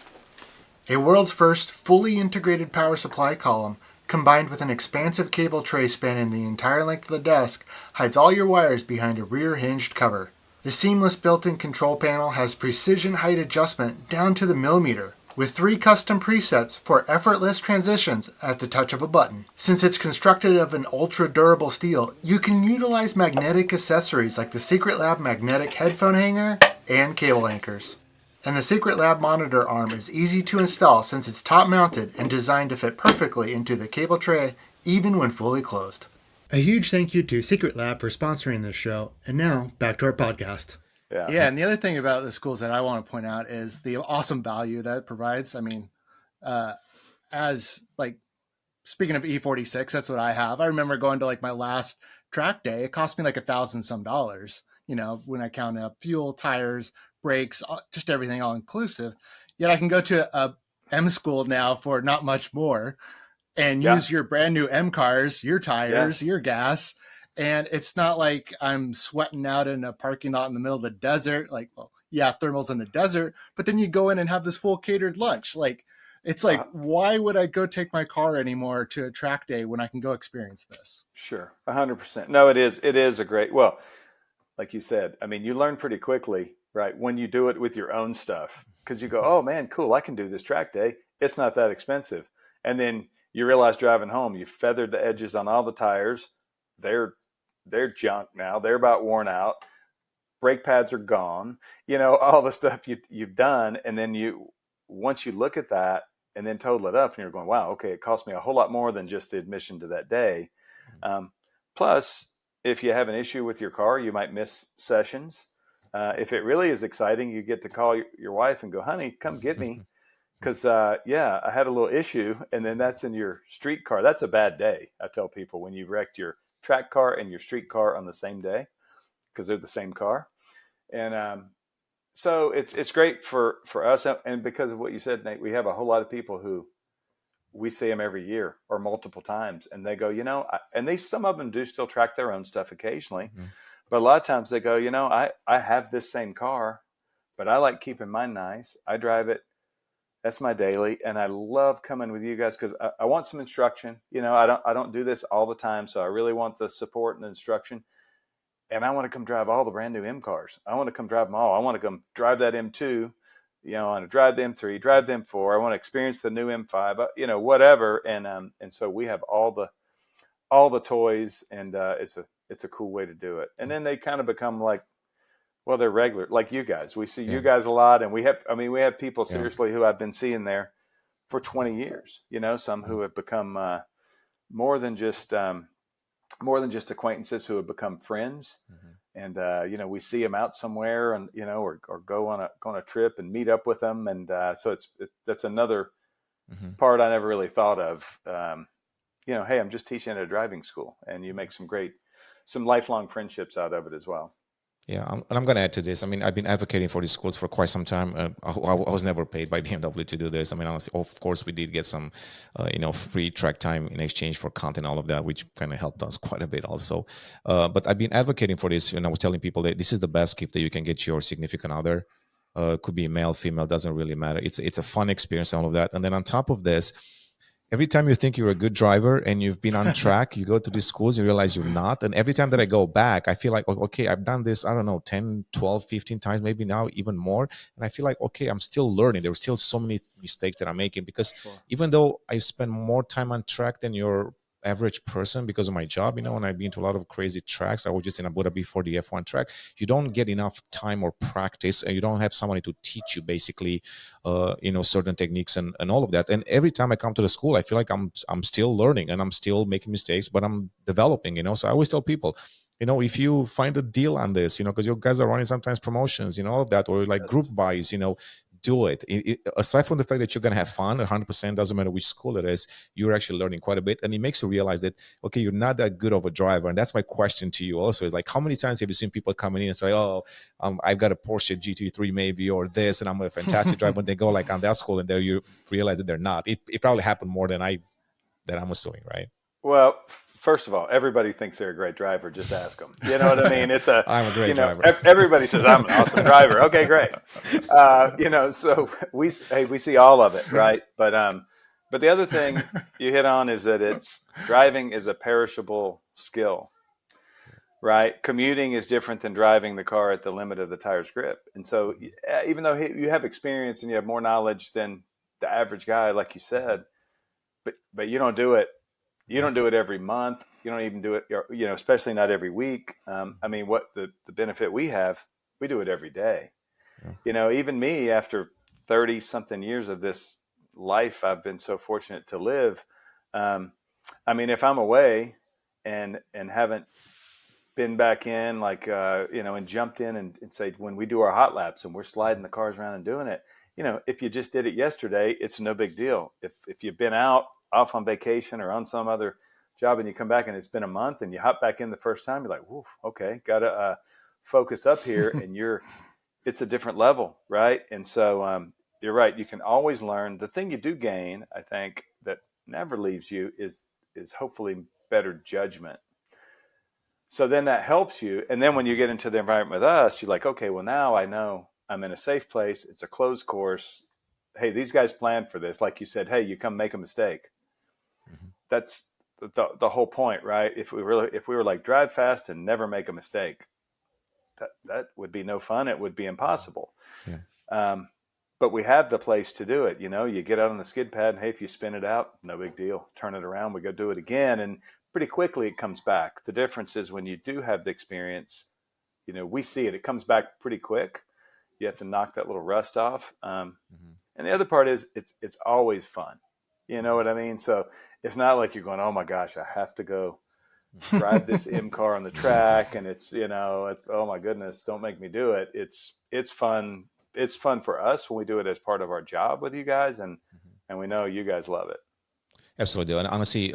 A world's first fully integrated power supply column, combined with an expansive cable tray spanning the entire length of the desk, hides all your wires behind a rear hinged cover. The seamless built-in control panel has precision height adjustment down to the millimeter, with 3 custom presets for effortless transitions at the touch of a button. Since it's constructed of an ultra-durable steel, you can utilize magnetic accessories like the Secret Lab magnetic headphone hanger and cable anchors. And the Secret Lab monitor arm is easy to install since it's top-mounted and designed to fit perfectly into the cable tray, even when fully closed. A huge thank you to Secret Lab for sponsoring this show. And now, back to our podcast. Yeah, and the other thing about the schools that I want to point out is the awesome value that it provides. I mean, speaking of E46, that's what I have. I remember going to my last track day. It cost me $1,000 some, when I count up fuel, tires, brakes, just everything all inclusive. Yet I can go to a M school now for not much more and use your brand new M cars, your tires, your gas. And it's not like I'm sweating out in a parking lot in the middle of the desert. Thermals in the desert, but then you go in and have this full catered lunch. Why would I go take my car anymore to a track day when I can go experience this? Sure. 100%. No, it is a great, like you said, I mean, you learn pretty quickly, right? When you do it with your own stuff, because you go, oh man, cool. I can do this track day. It's not that expensive. And then you realize driving home, you feathered the edges on all the tires. They're junk now. They're about worn out. Brake pads are gone. All the stuff you've done. And then once you look at that and then total it up and you're going, wow, okay, it cost me a whole lot more than just the admission to that day. Plus, if you have an issue with your car, you might miss sessions. If it really is exciting, you get to call your wife and go, honey, come get me. Because, I had a little issue. And then that's in your street car. That's a bad day. I tell people, when you've wrecked your track car and your street car on the same day, because they're the same car. And so it's great for us. And because of what you said, Nate, we have a whole lot of people who we see them every year or multiple times. And they go, some of them do still track their own stuff occasionally. Mm-hmm. But a lot of times they go, I have this same car, but I like keeping mine nice. I drive it. That's my daily. And I love coming with you guys because I want some instruction. I don't do this all the time. So I really want the support and the instruction. And I want to come drive all the brand new M cars. I want to come drive them all. I want to come drive that M2, I want to drive the M3, drive the M4. I want to experience the new M5, whatever. And so we have all the toys, and it's a cool way to do it. And then they kind of become they're regular, like you guys. We see you guys a lot, and we have people seriously who I've been seeing there for 20 years, some who have become more than just more than just acquaintances who have become friends. And, we see them out somewhere and, or go on a trip and meet up with them. And so that's another part I never really thought of. Hey, I'm just teaching at a driving school, and you make some lifelong friendships out of it as well. Yeah, and I'm going to add to this. I mean, I've been advocating for these schools for quite some time. I was never paid by BMW to do this. I mean, honestly, of course, we did get some, free track time in exchange for content, all of that, which kind of helped us quite a bit also. But I've been advocating for this, and I was telling people that this is the best gift that you can get your significant other. Could be male, female, doesn't really matter. It's a fun experience, all of that. And then on top of this, every time you think you're a good driver and you've been on track, you go to these schools, you realize you're not. And every time that I go back, I feel like, okay, I've done this, I don't know, 10, 12, 15 times, maybe now even more. And I feel like, okay, I'm still learning. There are still so many mistakes that I'm making because even though I spend more time on track than your average person because of my job, and I've been to a lot of crazy tracks. I was just in Abu Dhabi for the F1 track. You don't get enough time or practice, and you don't have somebody to teach you basically, certain techniques and all of that. And every time I come to the school, I feel like I'm still learning and I'm still making mistakes, but I'm developing, So I always tell people, if you find a deal on this, because your guys are running sometimes promotions, all of that, or like group buys, do it. Aside from the fact that you're going to have fun, 100% doesn't matter which school it is, you're actually learning quite a bit. And it makes you realize that, okay, you're not that good of a driver. And that's my question to you also is like, how many times have you seen people coming in and say, I've got a Porsche GT3 maybe, or this, and I'm a fantastic driver. When they go like on that school and there you realize that they're not. It probably happened more than I'm assuming, right? Well, first of all, everybody thinks they're a great driver. Just ask them. You know what I mean? I'm a great driver. Everybody says I'm an awesome driver. Okay, great. So we see all of it, right? But the other thing you hit on is that driving is a perishable skill, right? Commuting is different than driving the car at the limit of the tire's grip. And so even though you have experience and you have more knowledge than the average guy, like you said, but you don't do it. You don't do it every month. You don't even do it, especially not every week. What the benefit we have, we do it every day. Yeah. Even me, after 30 something years of this life I've been so fortunate to live. If I'm away and haven't been back in, and jumped in and say, when we do our hot laps and we're sliding the cars around and doing it, if you just did it yesterday, it's no big deal. If you've been off on vacation or on some other job and you come back and it's been a month and you hop back in the first time, you're like, woof, okay, got to focus up here. And it's a different level, right? And so you're right. You can always learn. The thing you do gain, I think, that never leaves you is hopefully better judgment. So then that helps you. And then when you get into the environment with us, you're like, okay, well, now I know I'm in a safe place. It's a closed course. Hey, these guys planned for this. Like you said, hey, you come make a mistake. Mm-hmm. That's the whole point, right? If we were like drive fast and never make a mistake, that would be no fun. It would be impossible. Yeah. But we have the place to do it. You get out on the skid pad and hey, if you spin it out, no big deal. Turn it around, we go do it again. And pretty quickly it comes back. The difference is when you do have the experience, we see it. It comes back pretty quick. You have to knock that little rust off. And the other part is it's always fun. You know what I mean? So it's not like you're going, oh my gosh, I have to go drive this M car on the track. And it's, oh my goodness, don't make me do it. It's fun. It's fun for us when we do it as part of our job with you guys. And we know you guys love it. Absolutely. And honestly,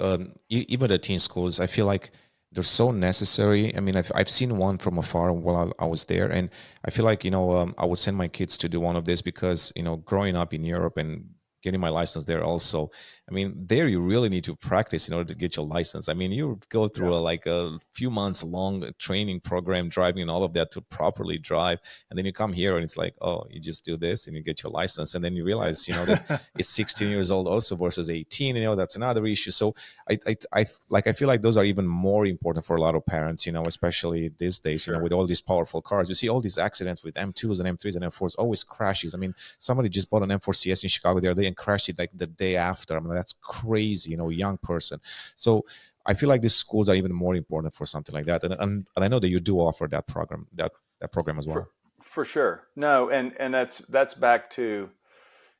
even the teen schools, I feel like they're so necessary. I've seen one from afar while I was there, and I feel like, I would send my kids to do one of this because, growing up in Europe and getting my license there also, there you really need to practice in order to get your license. You go through a few months long training program, driving and all of that to properly drive. And then you come here and it's like, oh, you just do this and you get your license. And then you realize, that it's 16 years old also versus 18, that's another issue. So I feel like those are even more important for a lot of parents, especially these days, sure. With all these powerful cars, you see all these accidents with M2s and M3s and M4s, always crashes. Somebody just bought an M4 CS in Chicago the other day and crashed it like the day after. That's crazy, young person. So I feel like these schools are even more important for something like that. And I know that you do offer that program, that program as well. For sure. No, and that's back to,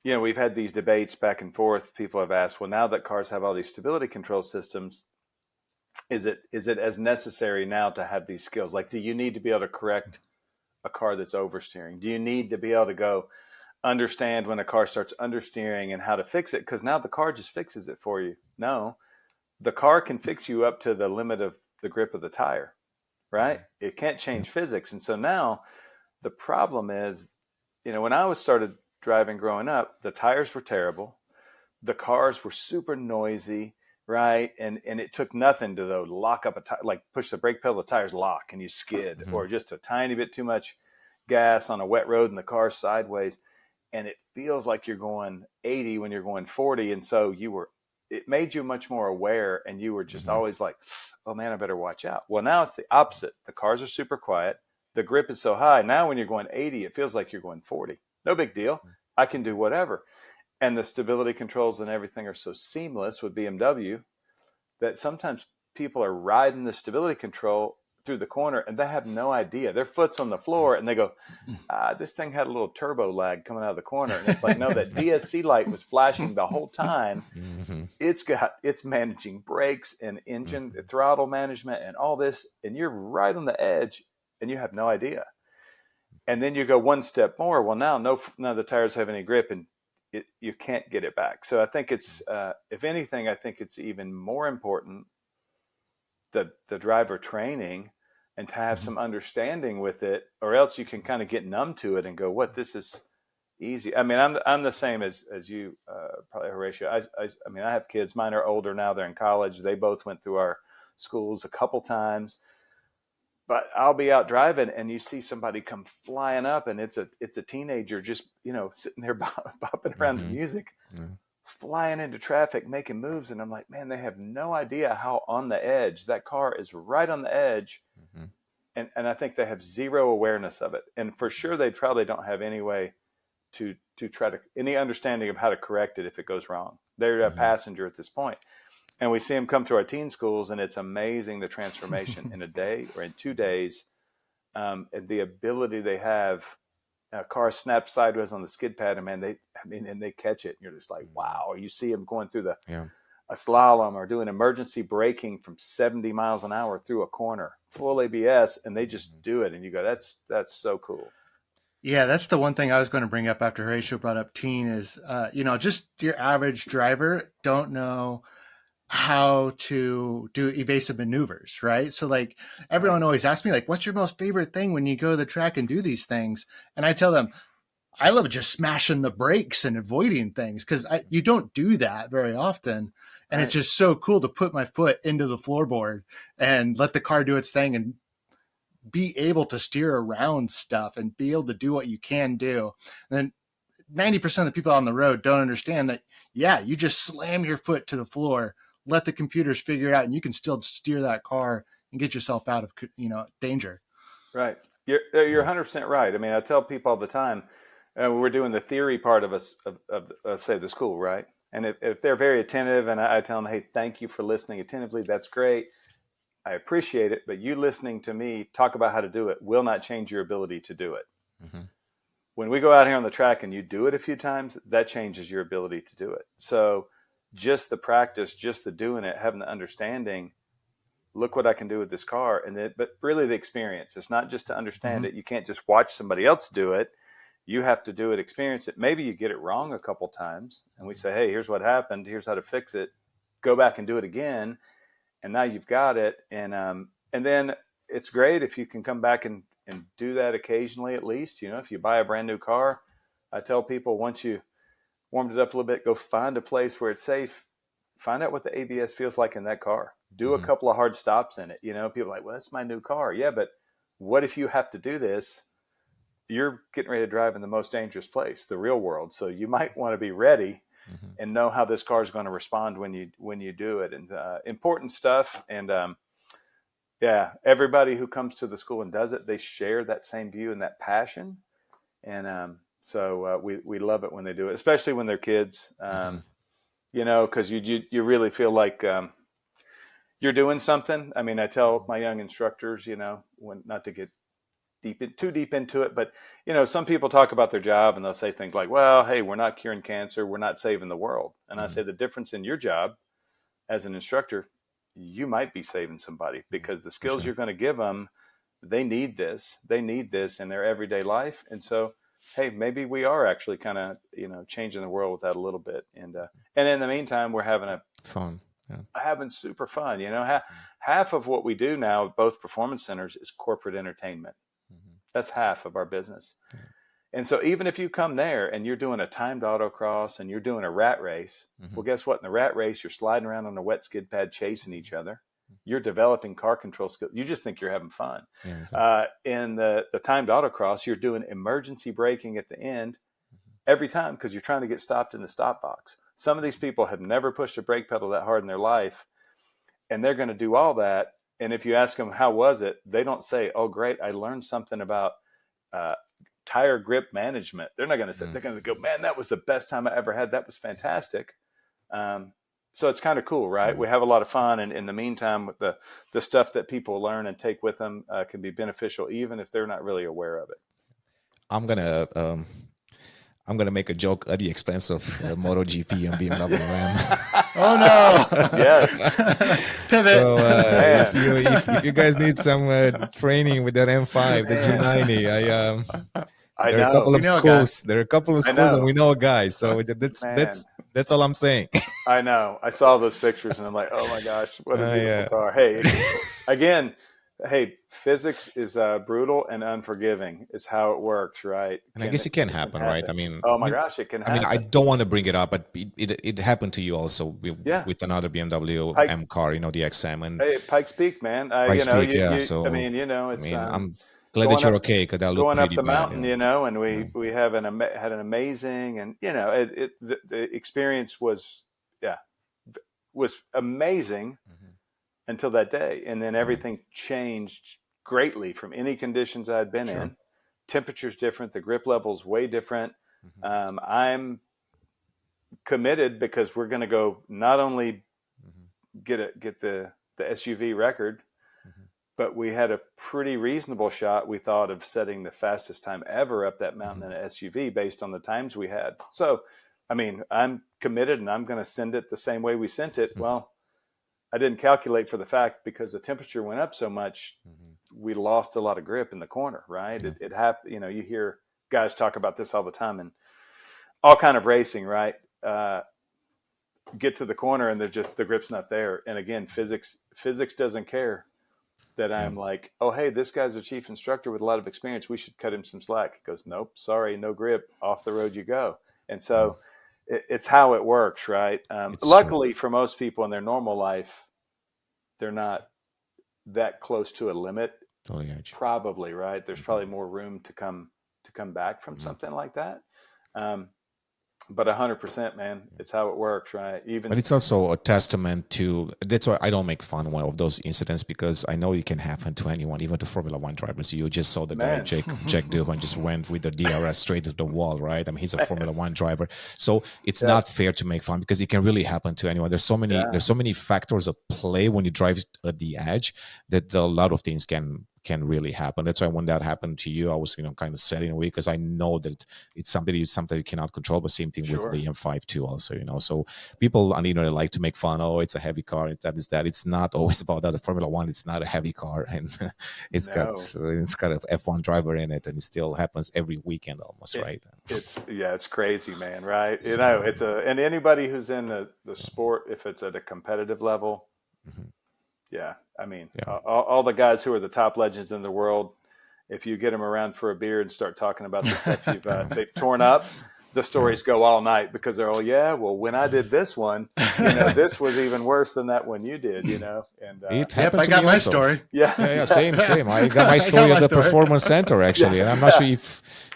we've had these debates back and forth. People have asked, well, now that cars have all these stability control systems, is it as necessary now to have these skills? Like, do you need to be able to correct a car that's oversteering? Do you need to be able to go understand when a car starts understeering and how to fix it? Because now the car just fixes it for you. No, the car can fix you up to the limit of the grip of the tire, right? It can't change physics. And so now the problem is, when I was started driving growing up, the tires were terrible. The cars were super noisy, right? And it took nothing to lock up a tire, like push the brake pedal, the tires lock and you skid, or just a tiny bit too much gas on a wet road and the car's sideways. And it feels like you're going 80 when you're going 40. And so it made you much more aware, and you were just always like, oh man, I better watch out. Well, now it's the opposite. The cars are super quiet. The grip is so high. Now when you're going 80, it feels like you're going 40. No big deal. I can do whatever. And the stability controls and everything are so seamless with BMW that sometimes people are riding the stability control through the corner and they have no idea. Their foot's on the floor and they go, this thing had a little turbo lag coming out of the corner. And it's like, no, that DSC light was flashing the whole time. It's managing brakes and engine throttle management and all this. And you're right on the edge and you have no idea. And then you go one step more. Well, now none of the tires have any grip and you can't get it back. So I think it's, if anything, I think it's even more important the driver training and to have some understanding with it, or else you can kind of get numb to it and go, what, this is easy. I mean, I'm the same as you, probably Horatiu. I mean, I have kids, mine are older now, they're in college. They both went through our schools a couple times, but I'll be out driving and you see somebody come flying up and it's a teenager just, sitting there bopping around to music, flying into traffic, making moves. And I'm like, man, they have no idea how on the edge that car is, right on the edge. And I think they have zero awareness of it. And for sure, they probably don't have any way to try to, any understanding of how to correct it if it goes wrong. They're a passenger at this point. And we see them come to our teen schools and it's amazing the transformation in a day or in 2 days. And the ability they have, a car snaps sideways on the skid pad and and they catch it. And you're just like, wow. Or you see them going through a slalom or doing emergency braking from 70 miles an hour through a corner, full ABS, and they just do it. And you go, that's so cool. Yeah, that's the one thing I was going to bring up after Horatiu brought up teen is, just your average driver don't know how to do evasive maneuvers, right? So like everyone always asks me like, what's your most favorite thing when you go to the track and do these things? And I tell them, I love just smashing the brakes and avoiding things because you don't do that very often. And It's just so cool to put my foot into the floorboard and let the car do its thing and be able to steer around stuff and be able to do what you can do. And then 90% of the people on the road don't understand that, you just slam your foot to the floor, let the computers figure it out, and you can still steer that car and get yourself out of, danger. Right. You're 100% right. I mean, I tell people all the time, we're doing the theory part of say the school, right? And if they're very attentive and I tell them, hey, thank you for listening attentively, that's great. I appreciate it. But you listening to me talk about how to do it will not change your ability to do it. When we go out here on the track and you do it a few times, that changes your ability to do it. So just the practice, just the doing it, having the understanding, look what I can do with this car. But really the experience, it's not just to understand it. You can't just watch somebody else do it. You have to do it, experience it. Maybe you get it wrong a couple times and we say, hey, here's what happened. Here's how to fix it. Go back and do it again. And now you've got it. And then it's great if you can come back and do that occasionally, at least. If you buy a brand new car, I tell people once you warmed it up a little bit, go find a place where it's safe. Find out what the ABS feels like in that car. Do a couple of hard stops in it. People are like, well, that's my new car. Yeah, but what if you have to do this? You're getting ready to drive in the most dangerous place, the real world. So you might want to be ready and know how this car is going to respond when you do it. And important stuff. And everybody who comes to the school and does it, they share that same view and that passion. And so we love it when they do it, especially when they're kids. Because you really feel like you're doing something. I mean, I tell my young instructors, when not to get too deep into it, but some people talk about their job and they'll say things like, well, hey, we're not curing cancer, we're not saving the world. And I say the difference in your job as an instructor, you might be saving somebody, because the skills you're going to give them, they need this in their everyday life. And so, hey, maybe we are actually kind of, changing the world with that a little bit. And in the meantime, we're having fun. Yeah. Having super fun. Half of what we do now at both performance centers is corporate entertainment. That's half of our business. And so even if you come there and you're doing a timed autocross and you're doing a rat race, well, guess what? In the rat race, you're sliding around on a wet skid pad chasing each other. You're developing car control skills. You just think you're having fun. Yeah, exactly. In the timed autocross, you're doing emergency braking at the end every time, because you're trying to get stopped in the stop box. Some of these people have never pushed a brake pedal that hard in their life, and they're going to do all that. And if you ask them, how was it? They don't say, oh, great, I learned something about tire grip management. They're not going to say, they're going to go, man, that was the best time I ever had. That was fantastic. So it's kind of cool, right? We have a lot of fun. And in the meantime, with the stuff that people learn and take with them can be beneficial, even if they're not really aware of it. I'm gonna make a joke at the expense of MotoGP and BMW Ram. Oh no! Yes. Pivot. So if you guys need some training with that M5, the G90, there are a couple of schools. There are a couple of schools, and we know a guy. So that's all I'm saying. I know. I saw those pictures, and I'm like, oh my gosh, what a beautiful car. Hey, again. Hey, physics is brutal and unforgiving. It's how it works, right? And I guess it can happen, right? I mean, oh my gosh, it can happen. I don't want to bring it up, but it happened to you also with another BMW M car, the XM. And hey, Pikes Peak, man. Pikes Peak, it's. I'm glad that you're okay, because that looked going pretty up the bad, mountain, and we had an amazing, and the experience was amazing. Until that day. And then everything changed greatly from any conditions I'd been in. Temperature's different. The grip level's way different. I'm committed, because we're going to go not only get the SUV record, but we had a pretty reasonable shot, we thought, of setting the fastest time ever up that mountain in an SUV based on the times we had. So, I mean, I'm committed, and I'm going to send it the same way we sent it. Well, I didn't calculate for the fact, because the temperature went up so much, we lost a lot of grip in the corner, right? It happened. You hear guys talk about this all the time, and all kind of racing, right? Get to the corner and the grip's not there. And again, physics doesn't care that I'm like, oh, hey, this guy's a chief instructor with a lot of experience. We should cut him some slack. He goes, nope, sorry, no grip. Off the road you go. And so it's how it works, right? Luckily for most people in their normal life, they're not that close to a limit. Probably, right? There's probably more room to come back from something like that. But 100%, man, it's how it works, right? But it's also a testament to, that's why I don't make fun of those incidents, because I know it can happen to anyone, even to Formula One drivers. You just saw the guy, Jack Johan, just went with the DRS straight to the wall, right? I mean, he's a Formula One driver. So it's not fair to make fun, because it can really happen to anyone. There's so many factors at play when you drive at the edge, that a lot of things can really happen. That's why when that happened to you, I was kind of setting away, because I know that it's something you cannot control. But same thing with the M5 too, also. So people on the internet like to make fun. Oh, it's a heavy car. It's that. It's not always about that. The Formula One, it's not a heavy car, and it's got a F1 driver in it, and it still happens every weekend almost, right? It's crazy, man. Right? So, and anybody who's in the sport, if it's at a competitive level. Yeah, I mean, all the guys who are the top legends in the world, if you get them around for a beer and start talking about the stuff they've torn up, the stories go all night, because they're all, when I did this one, this was even worse than that one you did, And I got my story. Yeah, same. I got my story at the Performance Center, actually, and I'm not sure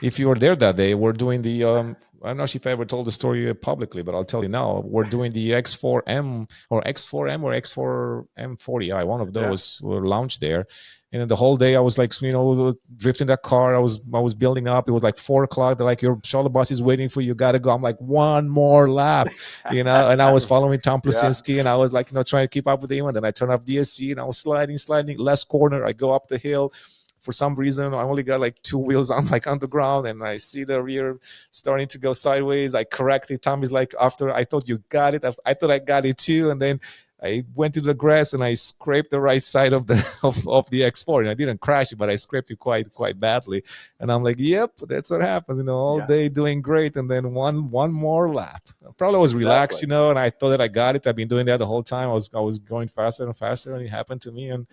if you were there that day. We're doing the. I'm not sure if I ever told the story publicly, but I'll tell you now. We're doing the X4M or X4M or X4M40i. One of those were launched there. And the whole day I was like, drifting that car. I was building up. It was like 4:00. They're like, your shuttle bus is waiting for you. You got to go. I'm like, one more lap, And I was following Tom Plasinski, and I was like, trying to keep up with him. And then I turned off DSC, and I was sliding, last corner. I go up the hill. For some reason, I only got like 2 wheels on the ground, and I see the rear starting to go sideways. I correct it. Tom is like, after I thought you got it, I thought I got it too. And then I went to the grass and I scraped the right side of the of the X4, and I didn't crash it, but I scraped it quite badly. And I'm like, yep, that's what happens, all day doing great, and then one more lap. Probably was relaxed, and I thought that I got it. I've been doing that the whole time. I was going faster and faster, and it happened to me. And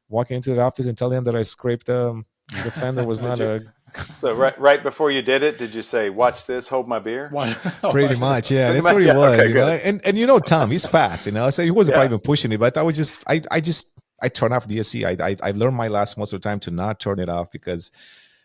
walking into the office and telling them that I scraped the fender was not a. So right before you did it, did you say, "Watch this, hold my beer"? Pretty much, yeah. That's what it was, And Tom, he's fast, So he wasn't probably even pushing it, but I was just, I turn off the SE. I learned my last most of the time to not turn it off because,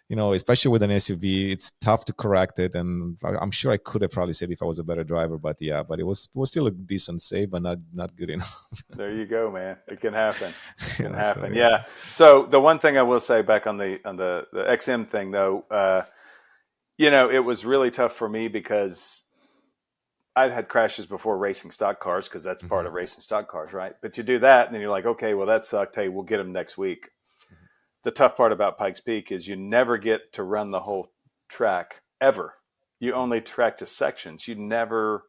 especially with an SUV, it's tough to correct it. And I'm sure I could have probably said if I was a better driver, but it was still a decent save, but not good enough. There you go, man. It can happen. It can happen. Yeah. So the one thing I will say back on the XM thing though, it was really tough for me because I'd had crashes before racing stock cars because that's part of racing stock cars, right? But you do that and then you're like, okay, well that sucked. Hey, we'll get them next week. The tough part about Pikes Peak is you never get to run the whole track ever. You only track to sections. You never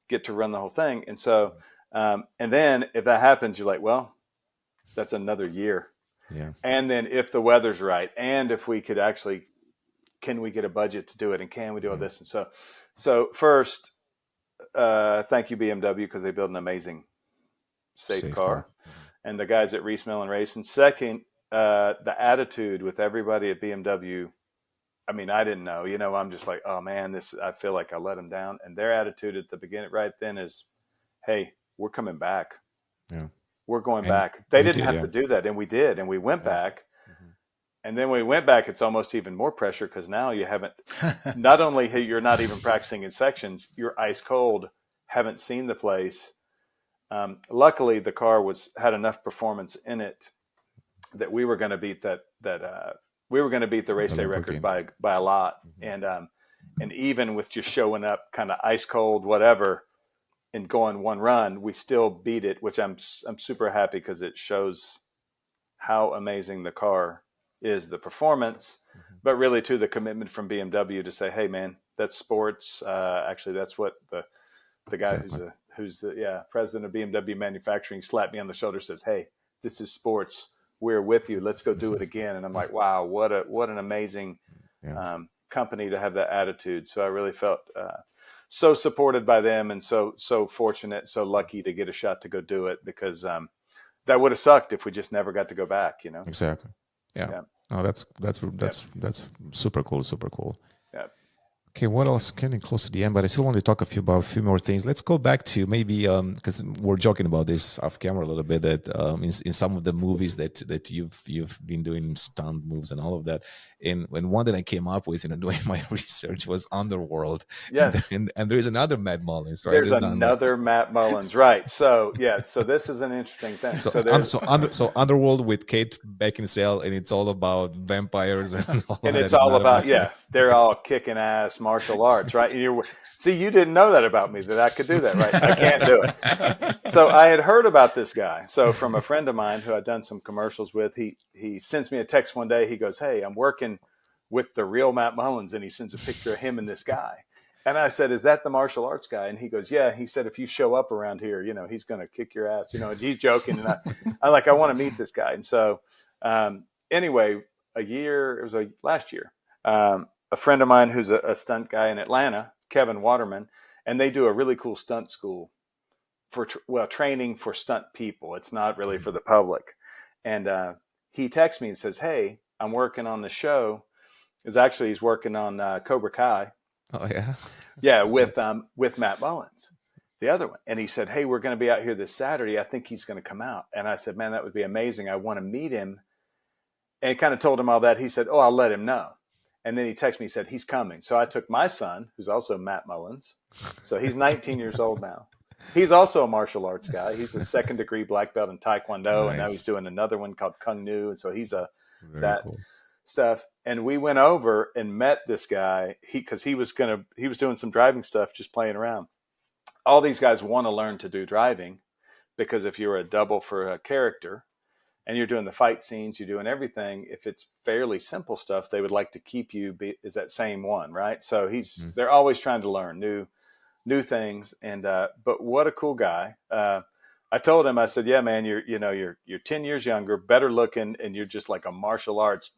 get to run the whole thing. And so, and then if that happens, you're like, well, that's another year. Yeah. And then if the weather's right, and if we could actually, can we get a budget to do it? And can we do all this? And so first, thank you BMW because they build an amazing safe car. And the guys at Reese Millen Racing. Second, the attitude with everybody at BMW. I mean, I didn't know, I'm just like, oh man, I feel like I let them down. And their attitude at the beginning right then is, hey, we're coming back. Yeah. We're going back. They didn't have to do that. And we did. And we went back. And then when we went back, it's almost even more pressure because now you haven't, not only you're not even practicing in sections, you're ice cold, haven't seen the place. Luckily, the car had enough performance in it that we were going to beat we were going to beat the race day record by a lot. And even with just showing up kind of ice cold, whatever, and going one run, we still beat it, which I'm super happy because it shows how amazing the car is, the performance, but really to the commitment from BMW to say, hey man, that's sports. Actually, that's what the guy who's the president of BMW manufacturing slapped me on the shoulder, says, hey, this is sports. We're with you. Let's go do it again. And I'm like, wow, what an amazing company to have that attitude. So I really felt so supported by them and so fortunate, so lucky to get a shot to go do it because that would have sucked if we just never got to go back, Exactly. Yeah. Oh, that's super cool. Super cool. Yeah. Okay, what else? Getting close to the end, but I still want to talk about a few more things. Let's go back to maybe because we're joking about this off camera a little bit that in some of the movies that you've been doing stunt moves and all of that. And one that I came up with doing my research was Underworld. Yes, and there's another Matt Mullins, right? There's another Matt Mullins, right? So so this is an interesting thing. So Underworld with Kate Beckinsale, and it's all about vampires and all and that. It's all about they're all kicking ass martial arts, right? You didn't know that about me, that I could do that, right? I can't do it. So I had heard about this guy. So from a friend of mine who I'd done some commercials with, he sends me a text one day. He goes, hey, I'm working with the real Matt Mullins, and he sends a picture of him and this guy. And I said, is that the martial arts guy? And he goes, yeah. He said, if you show up around here, he's going to kick your ass, and he's joking. And I want to meet this guy. And so anyway, it was last year, a friend of mine who's a stunt guy in Atlanta, Kevin Waterman, and they do a really cool stunt school for training for stunt people. It's not really for the public. And he texts me and says, hey, I'm working on the show. He's working on Cobra Kai. Oh yeah. Yeah. With Matt Mullins, the other one. And he said, hey, we're going to be out here this Saturday. I think he's going to come out. And I said, man, that would be amazing. I want to meet him. And he kind of told him all that. He said, oh, I'll let him know. And then he texted me, he said, he's coming. So I took my son, who's also Matt Mullins. So he's 19 years old now. He's also a martial arts guy. He's a 2nd degree black belt in Taekwondo. Nice. And now he's doing another one called Kung Nu. And so he's cool stuff. And we went over and met this guy because he was doing some driving stuff, just playing around. All these guys want to learn to do driving because if you're a double for a character, and you're doing the fight scenes, you're doing everything. If it's fairly simple stuff, they would like to keep you is that same one, right? So they're always trying to learn new things. And but what a cool guy. I told him, I said, yeah, man, you're 10 years younger, better looking, and you're just like a martial arts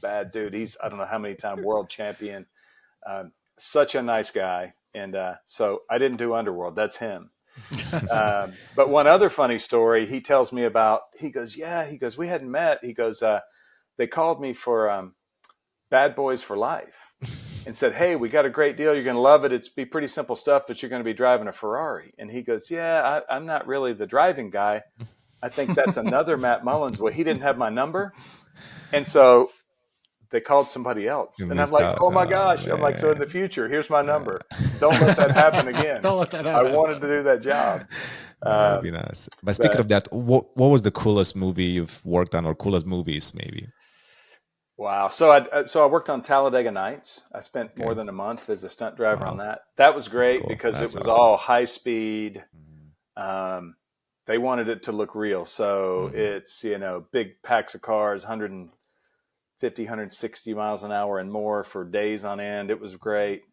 bad dude. He's, I don't know how many time world champion, such a nice guy. And so I didn't do Underworld. That's him. But one other funny story he tells me about, he goes, we hadn't met. He goes, they called me for Bad Boys for Life and said, hey, we got a great deal. You're going to love it. It's be pretty simple stuff, but you're going to be driving a Ferrari. And he goes, yeah, I'm not really the driving guy. I think that's another Matt Mullins. Well, he didn't have my number. And so they called somebody else. And I'm like, out. Oh my gosh. I'm like, so in the future, here's my number. Don't let that happen again. Don't let that happen. I wanted to do that job. That would be nice. But speaking of that, what was the coolest movie you've worked on, or coolest movies maybe? Wow. So I worked on Talladega Nights. I spent more than a month as a stunt driver on that. That was great because it was all high speed. They wanted it to look real. So it's, big packs of cars, 150, 160 miles an hour and more for days on end. It was great.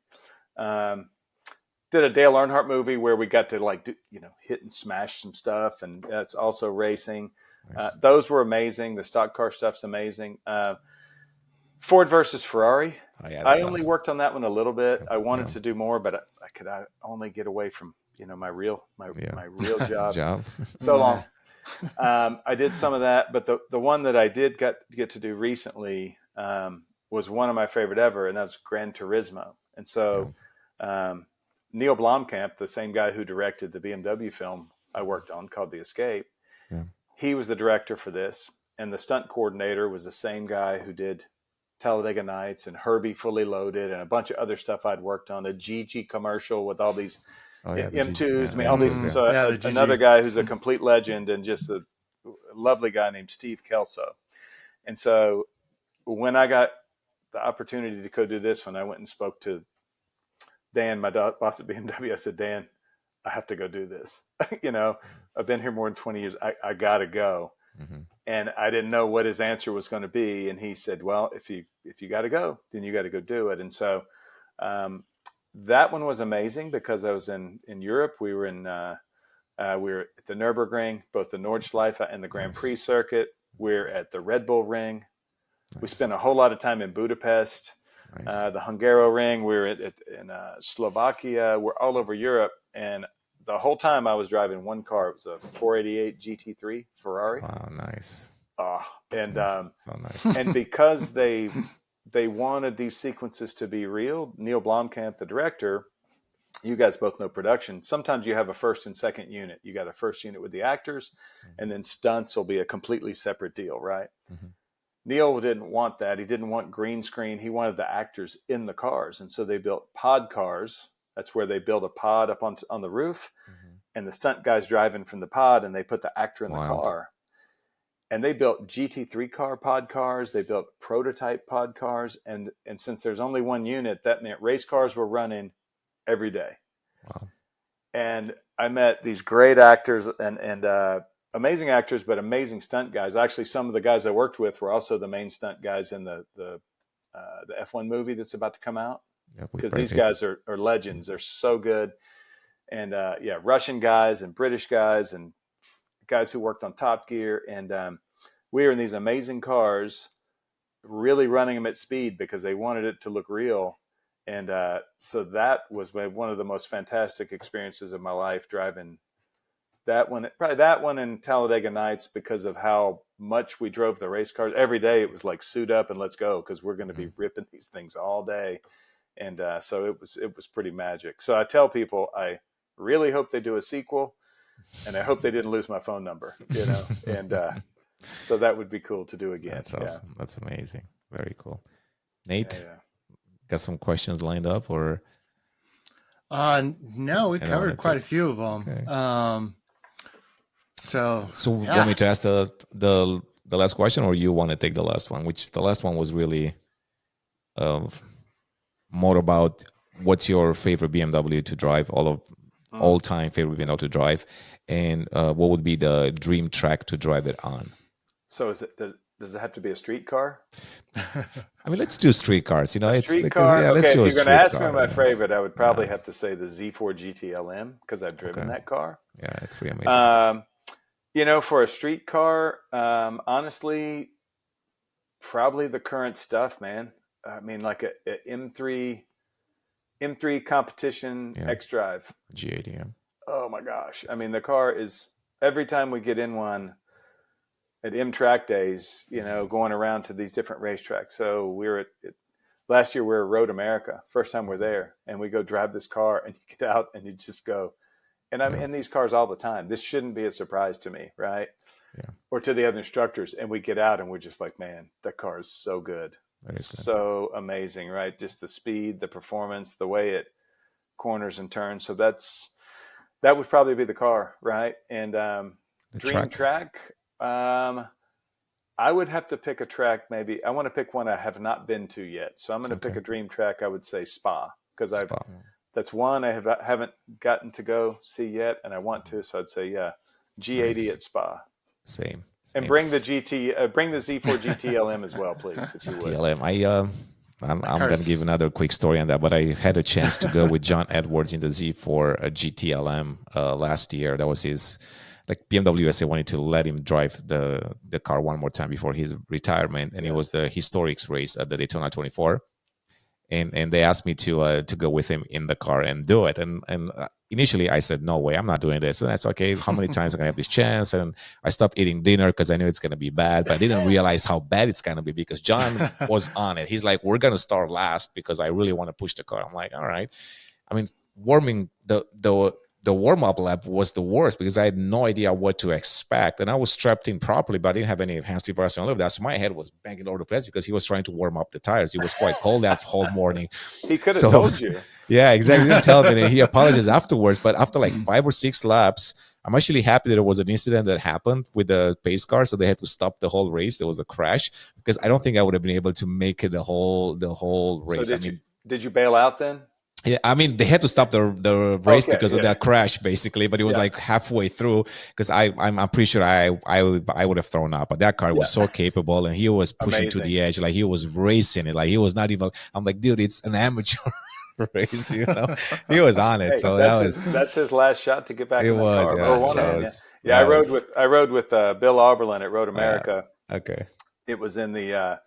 Did a Dale Earnhardt movie where we got to hit and smash some stuff, and that's also racing. Nice. Those were amazing. The stock car stuff's amazing. Ford versus Ferrari. Oh, yeah, I only worked on that one a little bit. I wanted to do more, but I could only get away from my real job. So long. I did some of that, but the one that I did get to do recently was one of my favorite ever, and that's Gran Turismo. And so Neil Blomkamp, the same guy who directed the BMW film I worked on called The Escape, he was the director for this, and the stunt coordinator was the same guy who did Talladega Nights and Herbie Fully Loaded and a bunch of other stuff I'd worked on, a GG commercial with all these M2s, all these. So another guy who's a complete legend and just a lovely guy named Steve Kelso. And so when I got the opportunity to go do this one, I went and spoke to Dan, my boss at BMW. I said, Dan, I have to go do this. I've been here more than 20 years. I got to go. Mm-hmm. And I didn't know what his answer was going to be. And he said, well, if you got to go, then you got to go do it. And so that one was amazing because I was in Europe. We were we were at the Nürburgring, both the Nordschleife and the Grand Prix circuit. We're at the Red Bull Ring. Nice. We spent a whole lot of time in Budapest, the Hungaroring. We were in Slovakia. We're all over Europe. And the whole time I was driving one car. It was a 488 GT3 Ferrari. Wow, nice. So nice. And because they wanted these sequences to be real, Neil Blomkamp, the director, you guys both know production. Sometimes you have a first and second unit. You got a first unit with the actors, and then stunts will be a completely separate deal, right? Mm-hmm. Neil didn't want that. He didn't want green screen. He wanted the actors in the cars. And so they built pod cars. That's where they build a pod up on the roof, and the stunt guy's driving from the pod, and they put the actor in the car. And they built GT3 car pod cars. They built prototype pod cars. And since there's only one unit, that meant race cars were running every day. Wow. And I met these great actors and amazing actors, but amazing stunt guys. Actually, some of the guys I worked with were also the main stunt guys in the F1 movie that's about to come out. Because these guys are legends. They're so good. And Russian guys and British guys and guys who worked on Top Gear. And we were in these amazing cars, really running them at speed because they wanted it to look real. And so that was one of the most fantastic experiences of my life, driving that one, probably that one and Talladega Nights, because of how much we drove the race cars. Every day it was like suit up and let's go, because we're going to be ripping these things all day. And so it was pretty magic. So I tell people, I really hope they do a sequel, and I hope they didn't lose my phone number, and so that would be cool to do again. That's awesome. That's amazing. Very cool. Nate, got some questions lined up, or? No, we covered quite a few of them. Okay. So want me to ask the last question, or you want to take the last one? Which the last one was really more about what's your favorite BMW to drive, all time favorite BMW to drive, and what would be the dream track to drive it on? So does it have to be a street car? I mean, let's do street cars. Street car. Okay, if you're going to ask me my favorite, I would probably have to say the Z4 GT LM, because I've driven that car. Yeah, it's pretty amazing. For a street car, honestly, probably the current stuff, man. I mean, like a M3 competition Yeah, X Drive. G80. Yeah. Oh my gosh! I mean, the car is every time we get in one at M Track Days, going around to these different racetracks. So we were last year. We were at Road America. First time we're there, and we go drive this car, and you get out and you just go. And I'm in these cars all the time. This shouldn't be a surprise to me, right? Yeah. Or to the other instructors. And we get out and we're just like, man, that car is so good. It's so amazing, right? Just the speed, the performance, the way it corners and turns. So that would probably be the car, right? And dream track. I would have to pick a track. Maybe I want to pick one I have not been to yet. So I'm going to pick a dream track. I would say Spa, because that's one I haven't gotten to go see yet, and I want to. So I'd say G80 at Spa. Same. And bring the Z4 GTLM as well, please, if you would. GTLM. I'm going to give another quick story on that, but I had a chance to go with John Edwards in the Z4 GTLM last year. That was his, BMW USA wanted to let him drive the car one more time before his retirement, and it was the historics race at the Daytona 24. And they asked me to go with him in the car and do it. And initially I said, no way, I'm not doing this. And that's okay. How many times am I going to have this chance? And I stopped eating dinner because I knew it's going to be bad. But I didn't realize how bad it's going to be because John was on it. He's like, we're going to start last because I really want to push the car. I'm like, all right. I mean, warming the warm-up lap was the worst because I had no idea what to expect. And I was strapped in properly, but I didn't have any hands device and all of that. So my head was banging all over the place because he was trying to warm up the tires. It was quite cold that whole morning. He could have told you. Yeah, exactly. He didn't tell me. And he apologized afterwards. But after 5 or 6 laps, I'm actually happy that there was an incident that happened with the pace car. So they had to stop the whole race. There was a crash because I don't think I would have been able to make it the whole race. So did you bail out then? Yeah, I mean, they had to stop the race because of that crash, basically. But it was halfway through because I'm pretty sure I would have thrown up. But that car was so capable, and he was pushing to the edge, he was racing it, he was not even. I'm like, dude, it's an amateur race, He was on it, so that's his last shot to get back. In the car. I rode with Bill Auberlin at Road America. Okay, it was in the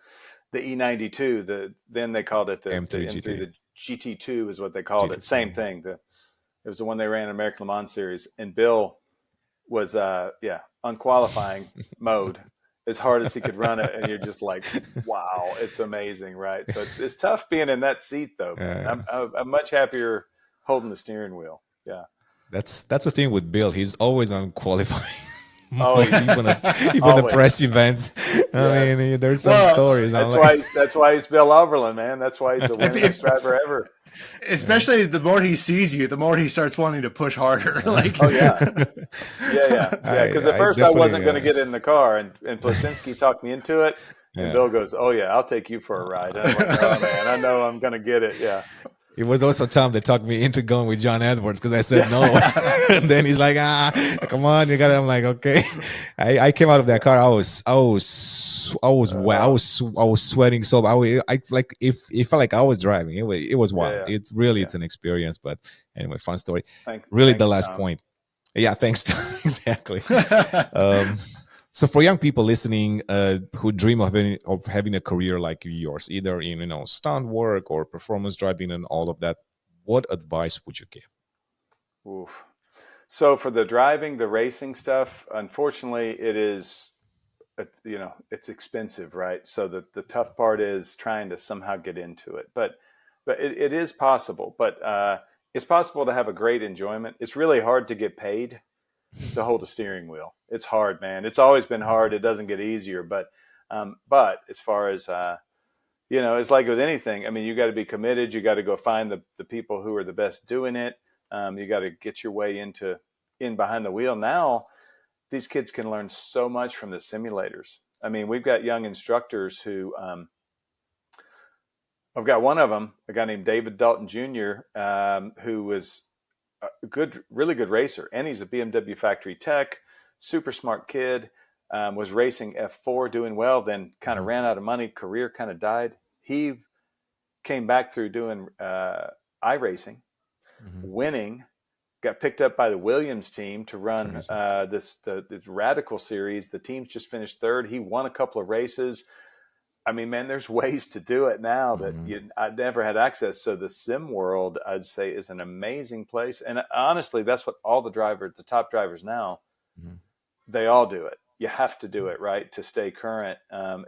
E92. Then they called it the M3 M3, GT. the GT2 is what they called it. Same thing. It was the one they ran in American Le Mans series, and Bill was on qualifying mode as hard as he could run it, and you're just like, wow, it's amazing, right? So it's tough being in that seat though. I'm much happier holding the steering wheel. Yeah, that's the thing with Bill. He's always on qualifying. Even the press events. I mean, there's some stories. That's why he's Bill Overland, man. That's why he's the winningest driver ever. Especially the more he sees you, the more he starts wanting to push harder. Yeah. Because at first I wasn't going to get in the car, and Plasinski talked me into it. And Bill goes, "Oh yeah, I'll take you for a ride." And I'm like, "Oh man, I know I'm going to get it." Yeah. It was also Tom that talked me into going with John Edwards because I said no. And then he's like, come on, you got it. I'm like, okay. I came out of that car. I was wet. I was sweating. So it felt like I was driving. It was wild. Yeah. It's an experience. But anyway, fun story. The last Tom. point. Yeah, thanks, Tom. Exactly. So for young people listening who dream of having a career like yours, either in stunt work or performance driving and all of that, what advice would you give? Oof. So for the driving, the racing stuff, unfortunately, it is, it's expensive, right? So the tough part is trying to somehow get into it, but it is possible. But it's possible to have a great enjoyment. It's really hard to get paid to hold a steering wheel. It's hard, man. It's always been hard. It doesn't get easier. But as far as, it's like with anything, I mean, you got to be committed. You got to go find the people who are the best doing it. You got to get your way in behind the wheel. Now, these kids can learn so much from the simulators. I mean, we've got young instructors who, I've got one of them, a guy named David Dalton Jr., who was really good racer, and he's a BMW factory tech, super smart kid, was racing F4, doing well, then kind of ran out of money, career kind of died. He came back through doing iRacing, winning, got picked up by the Williams team to run this Radical series. The team's just finished third. He won a couple of races. I mean, man, there's ways to do it now that I never had access. So the sim world, I'd say, is an amazing place. And honestly, that's what all the top drivers now, they all do it. You have to do it, right, to stay current.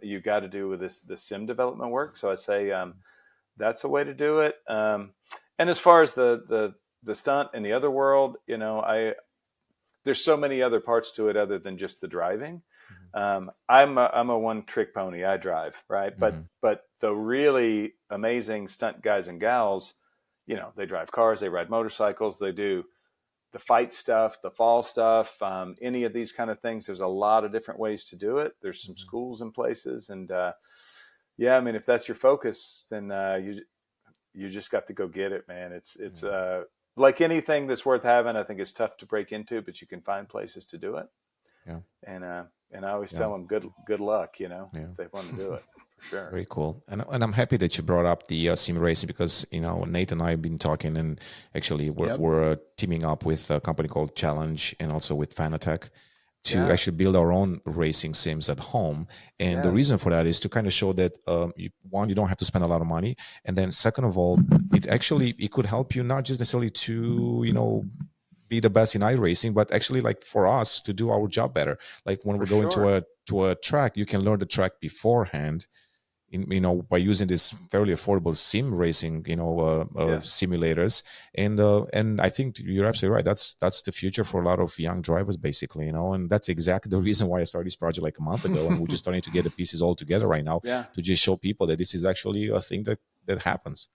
You got to do with the sim development work. So I say that's a way to do it. And as far as the stunt and the other world, you know, there's so many other parts to it other than just the driving. I'm a one trick pony. I drive, right? But the really amazing stunt guys and gals, you know, they drive cars, they ride motorcycles, they do the fight stuff, the fall stuff, any of these kind of things. There's a lot of different ways to do it. There's some schools and places. And yeah, I mean, if that's your focus, then you just got to go get it, man. It's like anything that's worth having, I think it's tough to break into, but you can find places to do it. Yeah. And I always tell them good luck, you know, if they want to do it. Sure. Very cool. And I'm happy that you brought up the sim racing because, you know, Nate and I have been talking, and actually we're teaming up with a company called Challenge and also with Fanatec to actually build our own racing sims at home. And the reason for that is to kind of show that, you don't have to spend a lot of money. And then second of all, it could help you not just necessarily to, you know, be the best in iRacing, but actually like for us to do our job better. Like when we're going to a track, you can learn the track beforehand, you know, by using this fairly affordable sim racing, you know, simulators. And I think you're absolutely right. That's the future for a lot of young drivers, basically, you know, and that's exactly the reason why I started this project like a month ago. And we're just starting to get the pieces all together right now to just show people that this is actually a thing that happens.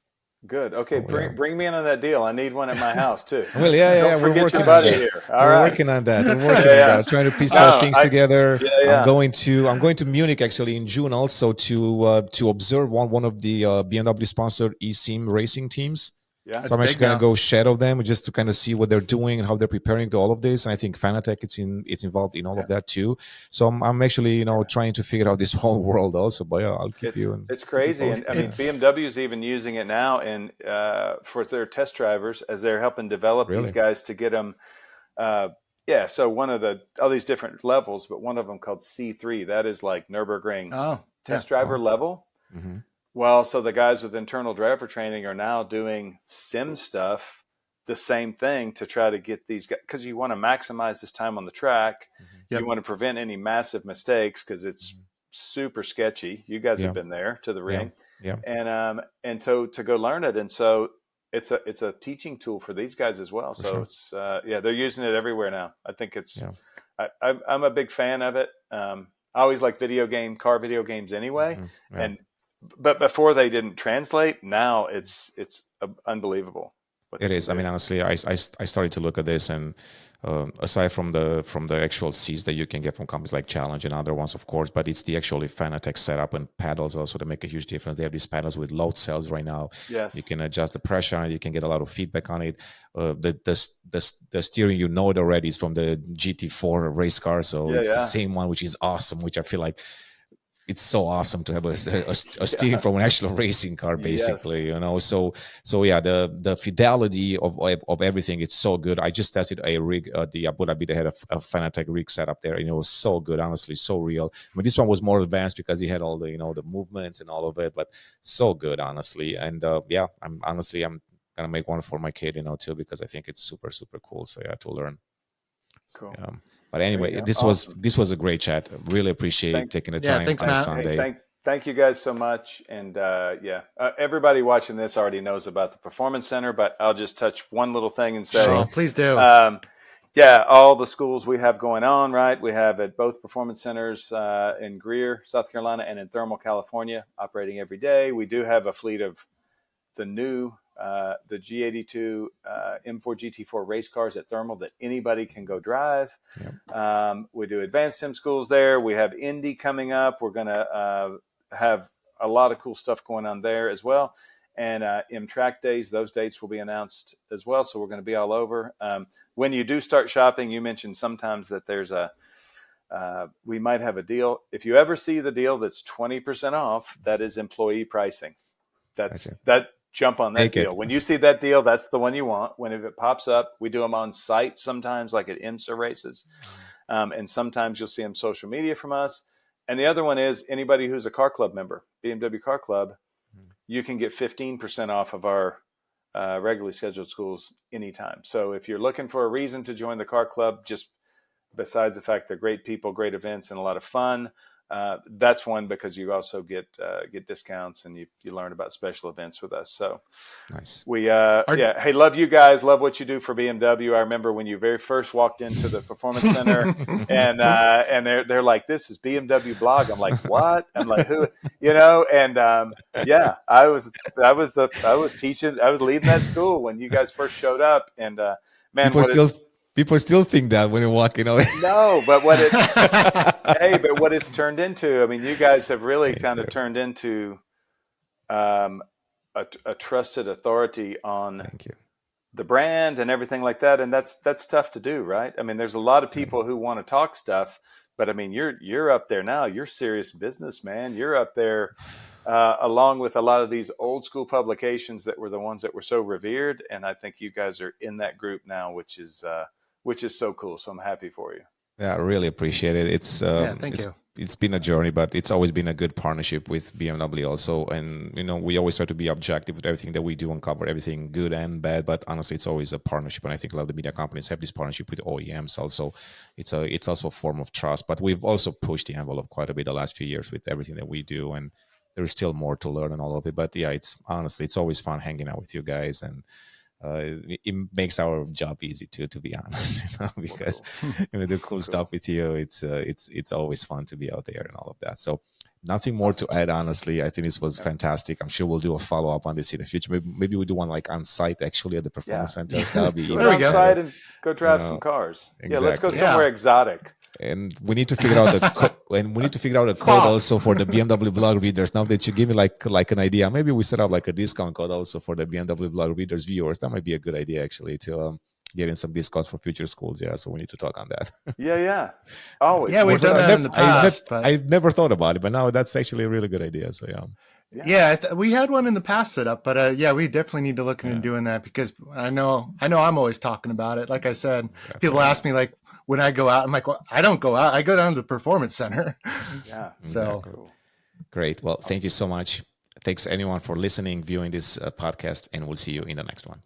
Good. Okay, bring me in on that deal. I need one at my house too. Well, Don't forget your buddy here. We're working on that. We're working on that. Trying to piece things together. I'm going to Munich actually in June also to observe one of the BMW sponsored eSIM racing teams. Yeah, so I'm actually going to go shadow them just to kind of see what they're doing and how they're preparing to all of this. And I think Fanatec it's involved in all of that too. So I'm actually, you know, trying to figure out this whole world also. But I'll keep you. It's crazy, and I mean BMW is even using it now and for their test drivers as they're helping develop these guys to get them. So one of all these different levels, but one of them called C3. That is like Nürburgring test driver level. Mm-hmm. Well, so the guys with internal driver training are now doing sim stuff, the same thing to try to get these guys, because you want to maximize this time on the track. You want to prevent any massive mistakes because it's super sketchy. You guys have been there to the ring, and so to go learn it, and so it's a teaching tool for these guys as well. So it's they're using it everywhere now. I think it's I'm a big fan of it. I always like car video games anyway, But before they didn't translate, now it's unbelievable. It is. I mean, honestly, I started to look at this, and aside from the actual seats that you can get from companies like Challenge and other ones, of course, but it's the actually Fanatec setup and paddles also that make a huge difference. They have these paddles with load cells right now. Yes, you can adjust the pressure and you can get a lot of feedback on it. The steering, you know it already, is from the GT4 race car, so it's the same one, which is awesome. Which I feel like. It's so awesome to have a steering from an actual racing car, basically, you know. So yeah, the fidelity of everything, it's so good. I just tested a rig, the Abu Dhabi. They had a Fanatec rig set up there, and it was so good, honestly, so real. I mean, this one was more advanced because he had all the the movements and all of it, but so good, honestly. And I'm gonna make one for my kid, too, because I think it's super super cool. So yeah, to learn. Cool. But anyway, this was a great chat. Really appreciate taking the time on Sunday. Hey, thank you guys so much. And everybody watching this already knows about the Performance Center, but I'll just touch one little thing and say, please do. All the schools we have going on, right? We have at both Performance Centers in Greer, South Carolina, and in Thermal, California, operating every day. We do have a fleet of the new the G82 M4 GT4 race cars at Thermal that anybody can go drive. We do advanced sim schools there. We have Indy coming up. We're going to have a lot of cool stuff going on there as well. And M-Track days, those dates will be announced as well. So we're going to be all over. When you do start shopping, you mentioned sometimes that there's we might have a deal. If you ever see the deal that's 20% off, that is employee pricing. jump on that Take deal. it. When you see that deal, that's the one you want. If it pops up, we do them on site sometimes, like at IMSA races. And sometimes you'll see them social media from us. And the other one is anybody who's a car club member, BMW Car Club, you can get 15% off of our regularly scheduled schools anytime. So if you're looking for a reason to join the car club, just besides the fact they're great people, great events, and a lot of fun, that's one, because you also get discounts and you learn about special events with us. So Nice. Hey, love you guys. Love what you do for BMW. I remember when you very first walked into the Performance Center and they're like, this is BMW Blog. I'm like, what? I'm like, who, and I was teaching, I was leading that school when you guys first showed up, and man, people still think that when you're walking away. No, but what it's turned into, I mean, you guys have really kind of turned into a trusted authority on the brand and everything like that. And that's tough to do, right? I mean, there's a lot of people who want to talk stuff, but I mean, you're up there now. You're serious business, man. You're up there along with a lot of these old school publications that were the ones that were so revered. And I think you guys are in that group now, which is so cool. So I'm happy for you. Yeah, I really appreciate it. It's been a journey, but it's always been a good partnership with BMW also. And, we always try to be objective with everything that we do and cover everything good and bad. But honestly, it's always a partnership. And I think a lot of the media companies have this partnership with OEMs also. It's also a form of trust. But we've also pushed the envelope quite a bit the last few years with everything that we do. And there's still more to learn and all of it. But yeah, it's always fun hanging out with you guys. And it makes our job easy too, to be honest, because we do cool stuff with you. It's always fun to be out there and all of that. So nothing more to add, honestly. I think this was fantastic. I'm sure we'll do a follow-up on this in the future. Maybe we'll do one like on site, actually, at the Performance Center. That'll be go on site and go drive some cars. Exactly. Yeah, let's go somewhere exotic. And we need to figure out a code also for the BMW blog readers. Now that you give me like an idea, maybe we set up like a discount code also for the BMW blog readers viewers. That might be a good idea, actually, to get in some discounts for future schools. Yeah, so we need to talk on that. Yeah. Oh, yeah, we've done that in the past. I've never thought about it, but now that's actually a really good idea. So we had one in the past set up, but we definitely need to look into doing that, because I know I'm always talking about it. Like I said, people ask me like, when I go out, I'm like, well, I don't go out. I go down to the Performance Center. Yeah. So cool. Great. Well, thank you so much. Thanks anyone for listening, viewing this podcast, and we'll see you in the next one.